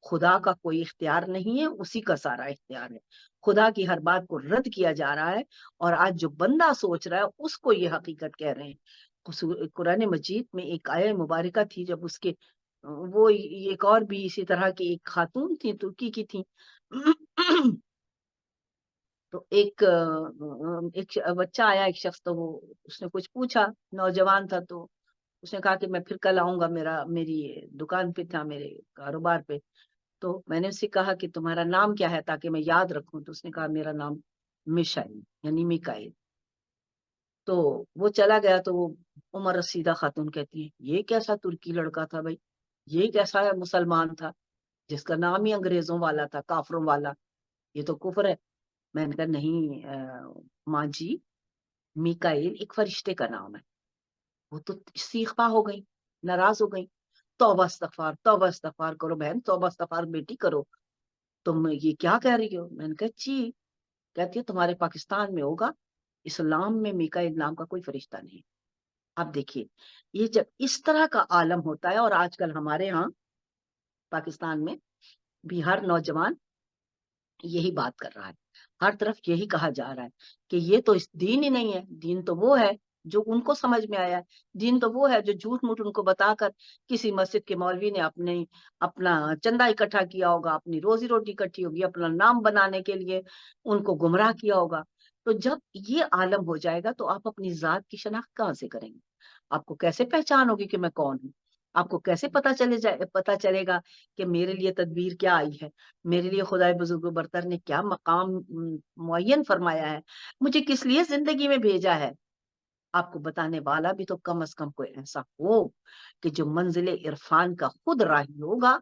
خدا کا کوئی اختیار نہیں ہے، اسی کا سارا اختیار ہے. خدا کی ہر بات کو رد کیا جا رہا ہے، اور آج جو بندہ سوچ رہا ہے اس کو یہ حقیقت کہہ رہے ہیں. قرآن مجید میں ایک آیہ مبارکہ تھی، جب اس کے وہ ایک اور بھی اسی طرح کی ایک خاتون تھی، ترکی کی تھی، تو ایک بچہ آیا، ایک شخص، تو وہ اس نے کچھ پوچھا، نوجوان تھا، تو اس نے کہا کہ میں پھر کل آؤں گا، میری دکان پہ تھا، میرے کاروبار پہ. تو میں نے اس سے کہا کہ تمہارا نام کیا ہے تاکہ میں یاد رکھوں. تو اس نے کہا میرا نام میشائل یعنی میکائل. تو وہ چلا گیا. تو وہ عمر رسیدہ خاتون کہتی ہے یہ کیسا ترکی لڑکا تھا بھائی، یہ کیسا مسلمان تھا جس کا نام ہی انگریزوں والا تھا، کافروں والا، یہ تو کفر ہے. میں نے کہا نہیں ماں جی، میکائل ایک فرشتے کا نام ہے. وہ تو سیخپا ہو گئی، ناراض ہو گئی. توبہ استغفار، توبہ استغفار کرو بہن، توبہ استغفار بیٹی کرو، تم یہ کیا کہہ رہی ہو؟ میں نے کہا جی. کہتی ہے تمہارے پاکستان میں ہوگا، اسلام میں میکائل نام کا کوئی فرشتہ نہیں. اب دیکھیے یہ جب اس طرح کا عالم ہوتا ہے، اور آج کل ہمارے ہاں پاکستان میں بھی ہر نوجوان یہی بات کر رہا ہے، ہر طرف یہی کہا جا رہا ہے کہ یہ تو اس دین ہی نہیں ہے، دین تو وہ ہے جو ان کو سمجھ میں آیا ہے، دین تو وہ ہے جو جھوٹ موٹ ان کو بتا کر کسی مسجد کے مولوی نے اپنا چندہ اکٹھا کیا ہوگا، اپنی روزی روٹی اکٹھی ہوگی، اپنا نام بنانے کے لیے ان کو گمراہ کیا ہوگا. تو جب یہ عالم ہو جائے گا تو آپ اپنی ذات کی شناخت کہاں سے کریں گے؟ آپ کو کیسے پہچان ہوگی کہ میں کون ہوں؟ آپ کو کیسے پتا چلے گا کہ میرے لیے تدبیر کیا آئی ہے، میرے لیے خدائے بزرگ و برتر نے کیا مقام معین فرمایا ہے، مجھے کس لیے زندگی میں بھیجا ہے؟ آپ کو بتانے والا بھی تو کم از کم کوئی ایسا ہو کہ جو منزل عرفان کا خود راہی ہوگا،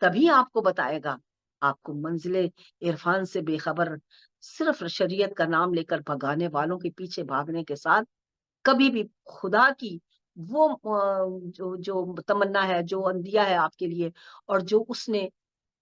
تبھی آپ کو بتائے گا. آپ کو منزل عرفان سے بے خبر صرف شریعت کا نام لے کر بھگانے والوں کے پیچھے بھاگنے کے ساتھ کبھی بھی خدا کی وہ جو تمنا ہے، جو اندیا ہے آپ کے لیے، اور جو اس نے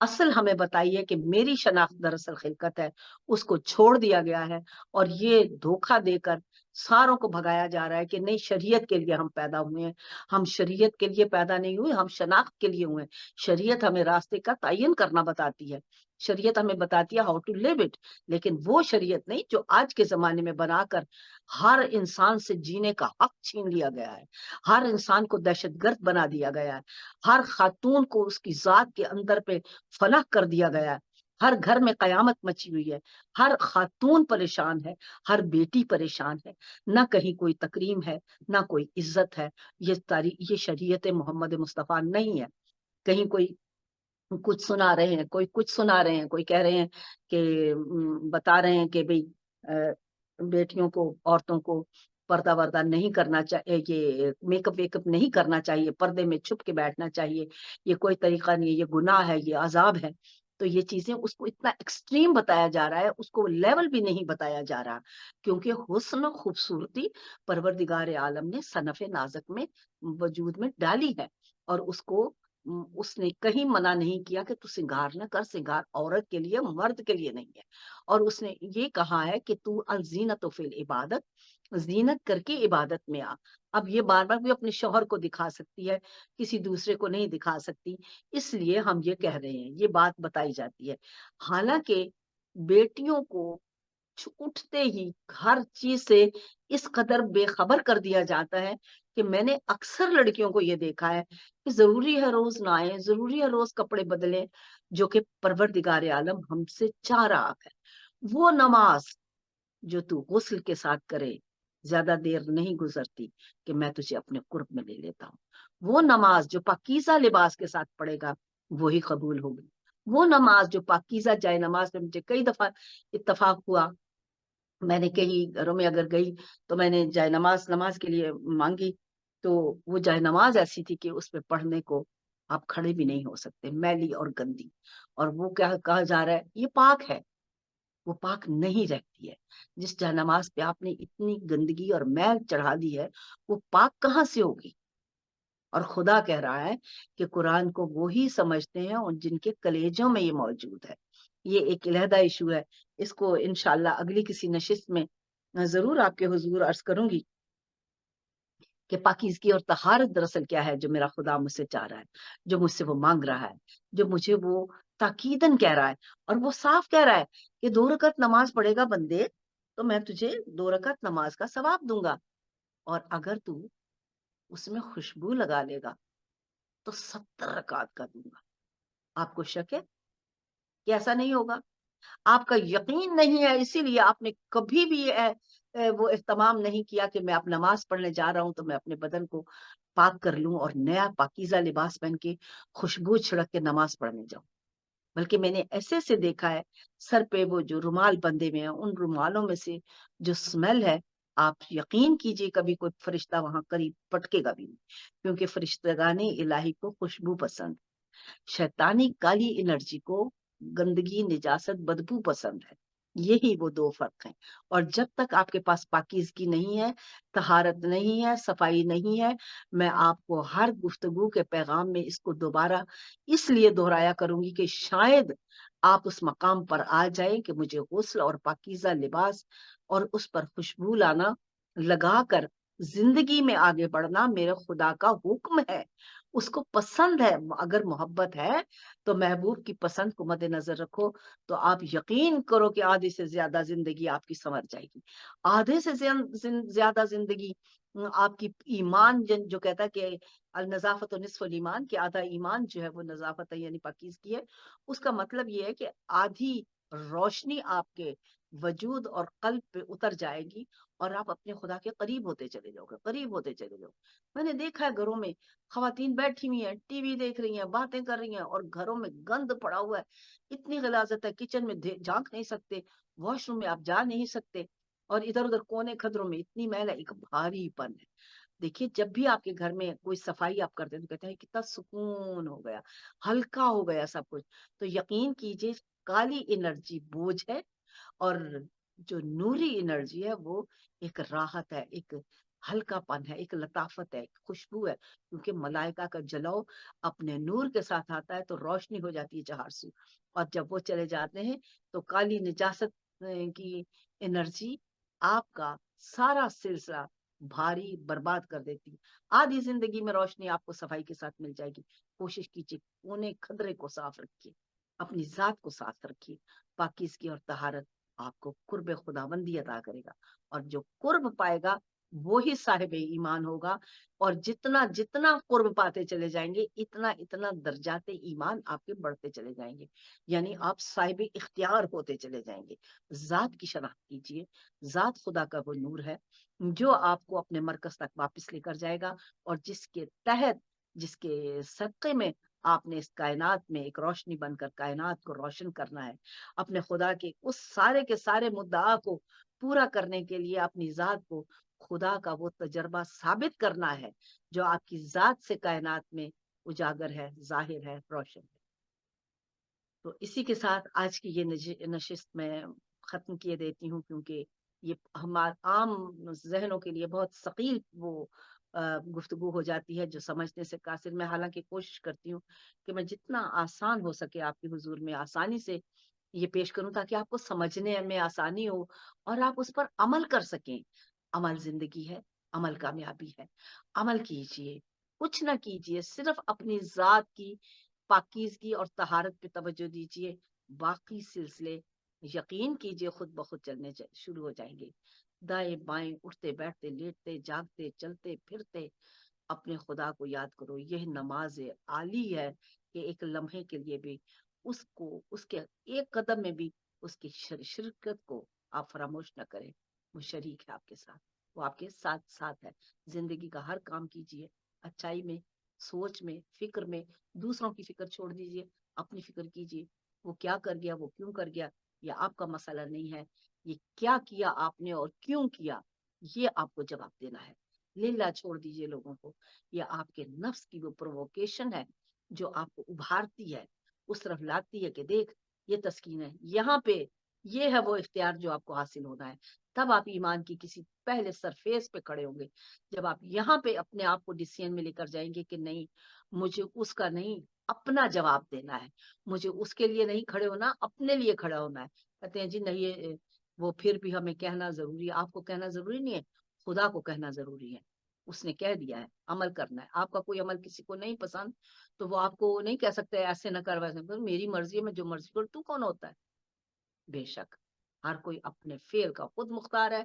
اصل ہمیں بتائی ہے کہ میری شناخت دراصل خلقت ہے، اس کو چھوڑ دیا گیا ہے. اور یہ دھوکہ دے کر ساروں کو بھگایا جا رہا ہے کہ نہیں، شریعت کے لیے ہم پیدا ہوئے ہیں. ہم شریعت کے لیے پیدا نہیں ہوئے، ہم شناخت کے لیے ہوئے ہیں. شریعت ہمیں راستے کا تعین کرنا بتاتی ہے، شریعت ہمیں بتاتی ہے ہاؤ ٹو لیو اٹ، لیکن وہ شریعت نہیں جو آج کے زمانے میں بنا کر ہر انسان سے جینے کا حق چھین لیا گیا ہے، ہر انسان کو دہشت گرد بنا دیا گیا ہے، ہر خاتون کو اس کی ذات کے اندر پہ فنا کر دیا گیا ہے، ہر گھر میں قیامت مچی ہوئی ہے، ہر خاتون پریشان ہے، ہر بیٹی پریشان ہے، نہ کہیں کوئی تکریم ہے، نہ کوئی عزت ہے. یہ شریعت محمد مصطفیٰ نہیں ہے. کہیں کوئی کچھ سنا رہے ہیں، کوئی کچھ سنا رہے ہیں، کوئی کہہ رہے ہیں کہ بتا رہے ہیں کہ بھئی بیٹیوں کو، عورتوں کو پردہ وردہ نہیں کرنا چاہیے، یہ میک اپ ویک اپ نہیں کرنا چاہیے، پردے میں چھپ کے بیٹھنا چاہیے، یہ کوئی طریقہ نہیں ہے، یہ گناہ ہے، یہ عذاب ہے. تو یہ چیزیں اس کو اتنا ایکسٹریم بتایا جا رہا ہے، اس کو لیول بھی نہیں بتایا جا رہا، کیونکہ حسن و خوبصورتی پروردگار عالم نے صنف نازک میں وجود میں ڈالی ہے، اور اس نے کہیں منع نہیں کیا کہ تو سنگار نہ کر، سنگار عورت کے لیے، مرد کے لیے نہیں ہے. اور اس نے یہ کہا ہے کہ تو الزینت فی العبادت، زینت کر کے عبادت میں آ. اب یہ بار بار بھی اپنے شوہر کو دکھا سکتی ہے، کسی دوسرے کو نہیں دکھا سکتی، اس لیے ہم یہ کہہ رہے ہیں، یہ بات بتائی جاتی ہے. حالانکہ بیٹیوں کو اٹھتے ہی ہر چیز سے اس قدر بے خبر کر دیا جاتا ہے کہ میں نے اکثر لڑکیوں کو یہ دیکھا ہے کہ ضروری ہے روز نہائیں، ضروری ہے روز کپڑے بدلیں، جو کہ پروردگار عالم ہم سے چاہ رہا ہے. وہ نماز جو تو غسل کے ساتھ کرے، زیادہ دیر نہیں گزرتی کہ میں تجھے اپنے قرب میں لے لیتا ہوں. وہ نماز جو پاکیزہ لباس کے ساتھ پڑھے گا، وہی قبول ہوگی. وہ نماز جو پاکیزہ جائے نماز میں مجھے کئی دفعہ اتفاق ہوا، میں نے کئی گھروں میں اگر گئی تو میں نے جائے نماز کے لیے مانگی، تو وہ جائے نماز ایسی تھی کہ اس پہ پڑھنے کو آپ کھڑے بھی نہیں ہو سکتے، میلی اور گندی. اور وہ کیا کہا جا رہا ہے، یہ پاک ہے. وہ پاک نہیں رہتی ہے. جس جائے نماز پہ آپ نے اتنی گندگی اور میل چڑھا دی ہے، وہ پاک کہاں سے ہوگی؟ اور خدا کہہ رہا ہے کہ قرآن کو وہی سمجھتے ہیں اور جن کے کلیجوں میں یہ موجود ہے. یہ ایک علیحدہ ایشو ہے، اس کو انشاءاللہ اگلی کسی نشست میں ضرور آپ کے حضور عرض کروں گی کہ پاکیزگی اور طہارت دراصل کیا ہے جو میرا خدا مجھ سے چاہ رہا ہے، جو مجھ سے وہ مانگ رہا ہے، جو مجھے وہ تاکیدن کہہ رہا ہے. اور وہ صاف کہہ رہا ہے کہ 2 رکعت نماز پڑھے گا بندے تو میں تجھے 2 رکعت نماز کا ثواب دوں گا، اور اگر تو اس میں خوشبو لگا لے گا تو 70 رکعت کا دوں گا. آپ کو شک ہے کہ ایسا نہیں ہوگا؟ آپ کا یقین نہیں ہے، اسی لیے آپ نے کبھی بھی وہ اہتمام نہیں کیا کہ میں اب نماز پڑھنے جا رہا ہوں تو میں اپنے بدن کو پاک کر لوں اور نیا پاکیزہ لباس پہن کے خوشبو چھڑک کے نماز پڑھنے جاؤں. بلکہ میں نے ایسے سے دیکھا ہے سر پہ وہ جو رومال بندے ہوئے ہیں، ان رومالوں میں سے جو سمیل ہے، آپ یقین کیجئے کبھی کوئی فرشتہ وہاں قریب پٹکے گا بھی نہیں، کیونکہ فرشتگان الہی کو خوشبو پسند، شیطانی کالی انرجی کو گندگی نجاست بدبو پسند ہے. یہی وہ 2 فرق ہیں. اور جب تک آپ کے پاس پاکیزگی نہیں ہے، طہارت نہیں ہے، صفائی نہیں ہے، میں آپ کو ہر گفتگو کے پیغام میں اس کو دوبارہ اس لیے دہرایا کروں گی کہ شاید آپ اس مقام پر آ جائیں کہ مجھے غسل اور پاکیزہ لباس اور اس پر خوشبو لانا، لگا کر زندگی میں آگے بڑھنا میرے خدا کا حکم ہے. اس کو پسند ہے. اگر محبت ہے تو محبوب کی پسند کو مد نظر رکھو تو آپ یقین کرو کہ آدھے سے زیادہ زندگی آپ کی سنور جائے گی. آدھے سے زیادہ زندگی آپ کی ایمان جو کہتا ہے کہ النظافت و نصف الایمان، کہ آدھا ایمان جو ہے وہ نظافت ہے یعنی پاکیزگی ہے. اس کا مطلب یہ ہے کہ آدھی روشنی آپ کے وجود اور قلب پہ اتر جائے گی اور آپ اپنے خدا کے قریب ہوتے چلے جاؤ گے، قریب ہوتے چلے جاؤ. میں نے دیکھا ہے گھروں میں خواتین بیٹھی ہوئی ہیں، ٹی وی دیکھ رہی ہیں، باتیں کر رہی ہیں، اور گھروں میں گند پڑا ہوا ہے، اتنی غلاظت ہے، کچن میں جھانک نہیں سکتے، واش روم میں آپ جا نہیں سکتے، اور ادھر ادھر کونے کھدروں میں اتنی میل ہے، ایک بھاری پن ہے. دیکھیے جب بھی آپ کے گھر میں کوئی صفائی آپ کرتے ہیں تو کہتے ہیں کتنا سکون ہو گیا، ہلکا ہو گیا سب کچھ. تو یقین کیجئے کالی انرجی بوجھ ہے، اور جو نوری انرجی ہے وہ ایک راحت ہے، ایک ہلکا پن ہے، ایک لطافت ہے، ایک خوشبو ہے. کیونکہ ملائکہ کا جلاؤ اپنے نور کے ساتھ آتا ہے تو روشنی ہو جاتی ہے چہار سو، اور جب وہ چلے جاتے ہیں تو کالی نجاست کی انرجی آپ کا سارا سلسلہ بھاری برباد کر دیتی. آدھی زندگی میں روشنی آپ کو صفائی کے ساتھ مل جائے گی. کوشش کیجیے کونے کھدرے کو صاف رکھیے، اپنی ذات کو صاف رکھیے. پاکیزگی اور طہارت آپ کو قرب خداوندی عطا کرے گا، اور جو قرب پائے گا وہی صاحب ایمان ہوگا. اور جتنا جتنا قرب پاتے چلے جائیں گے اتنا اتنا درجات ایمان آپ کے بڑھتے چلے جائیں گے، یعنی آپ صاحب اختیار ہوتے چلے جائیں گے. ذات کی شناخت کیجیے. ذات خدا کا وہ نور ہے جو آپ کو اپنے مرکز تک واپس لے کر جائے گا، اور جس کے تحت، جس کے صدقے میں آپ نے اس کائنات میں ایک روشنی بن کر کائنات کو روشن کرنا ہے. اپنے خدا کے اس سارے کے سارے مدعا کو پورا کرنے کے لیے اپنی ذات کو خدا کا وہ تجربہ ثابت کرنا ہے جو آپ کی ذات سے کائنات میں اجاگر ہے، ظاہر ہے، روشن ہے. تو اسی کے ساتھ آج کی یہ نشست میں ختم کیے دیتی ہوں، کیونکہ یہ ہمارے عام ذہنوں کے لیے بہت ثقیل وہ گفتگو ہو جاتی ہے جو سمجھنے سے قاصر. میں حالانکہ کوشش کرتی ہوں کہ میں جتنا آسان ہو سکے آپ کے حضور میں آسانی سے یہ پیش کروں تاکہ آپ کو سمجھنے میں آسانی ہو اور آپ اس پر عمل کر سکیں. عمل زندگی ہے، عمل کامیابی ہے. عمل کیجئے، کچھ نہ کیجئے، صرف اپنی ذات کی پاکیزگی اور طہارت پہ توجہ دیجئے. باقی سلسلے یقین کیجئے خود بخود چلنے شروع ہو جائیں گے. دائیں بائیں، اٹھتے بیٹھتے، لیٹتے جاگتے، چلتے پھرتے اپنے خدا کو یاد کرو. یہ نماز عالی ہے کہ ایک لمحے کے لیے بھی اس کو، اس کے ایک قدم میں بھی اس کی شرکت کو آپ فراموش نہ کریں. وہ شریک ہے آپ کے ساتھ، وہ آپ کے ساتھ ساتھ ہے. زندگی کا ہر کام کیجئے اچائی میں، سوچ میں، فکر میں دوسروں کی فکر چھوڑ دیجئے، اپنی فکر کیجئے. وہ کیا کر گیا، وہ کیوں کر گیا، یہ آپ کا مسئلہ نہیں ہے. یہ کیا کیا آپ نے اور کیوں کیا، یہ آپ کو جواب دینا ہے. لیلا چھوڑ دیجئے لوگوں کو. یہ آپ کے نفس کی وہ پرووکیشن ہے جو آپ کو ابھارتی ہے، اس طرف لاتی ہے کہ دیکھ یہ تسکین ہے، یہاں پہ یہ ہے وہ اختیار جو آپ کو حاصل ہونا ہے. تب آپ ایمان کی کسی پہلے سرفیس پہ کھڑے ہوں گے. جب آپ یہاں پہ اپنے آپ کو ڈیسیژن میں لے کر جائیں گے کہ نہیں، مجھے اس کا نہیں، اپنا جواب دینا ہے، مجھے اس کے لیے نہیں کھڑے ہونا، اپنے لیے کھڑا ہونا ہے. کہتے ہیں جی نہیں، وہ پھر بھی ہمیں کہنا ضروری ہے. آپ کو کہنا ضروری نہیں ہے، خدا کو کہنا ضروری ہے. اس نے کہہ دیا ہے، عمل کرنا ہے. آپ کا کوئی عمل کسی کو نہیں پسند تو وہ آپ کو نہیں کہہ سکتے ایسے نہ کر ویسے، میری مرضی ہے، میں جو مرضی کروں. تو کون ہوتا ہے؟ بے شک ہر کوئی اپنے فعل کا خود مختار ہے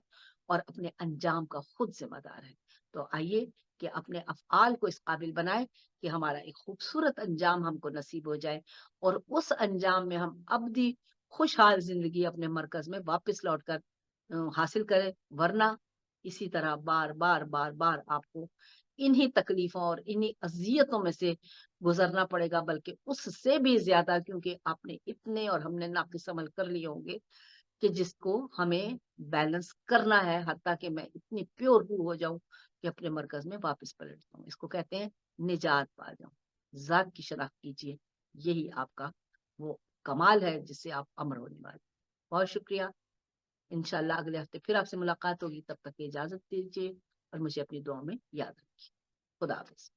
اور اپنے انجام کا خود ذمہ دار ہے. تو آئیے کہ اپنے افعال کو اس قابل بنائے کہ ہمارا ایک خوبصورت انجام ہم کو نصیب ہو جائے، اور اس انجام میں ہم ابدی خوشحال زندگی اپنے مرکز میں واپس لوٹ کر حاصل کریں. ورنہ اسی طرح بار بار بار بار آپ کو انہی تکلیفوں اور انہی اذیتوں میں سے گزرنا پڑے گا، بلکہ اس سے بھی زیادہ، کیونکہ آپ نے اتنے اور ہم نے ناقص عمل کر لیے ہوں گے کہ جس کو ہمیں بیلنس کرنا ہے، حتیٰ کہ میں اتنی پیور روح ہو جاؤں کہ اپنے مرکز میں واپس پلٹ جاؤں. اس کو کہتے ہیں نجات پا جاؤں. ذات کی شناخت کیجیے، یہی آپ کا وہ کمال ہے جس سے آپ امر ہونے والے. بہت شکریہ. انشاءاللہ اگلے ہفتے پھر آپ سے ملاقات ہوگی. تب تک اجازت دیجیے اور مجھے اپنی دعاؤں میں یاد رکھیے. خدا حافظ.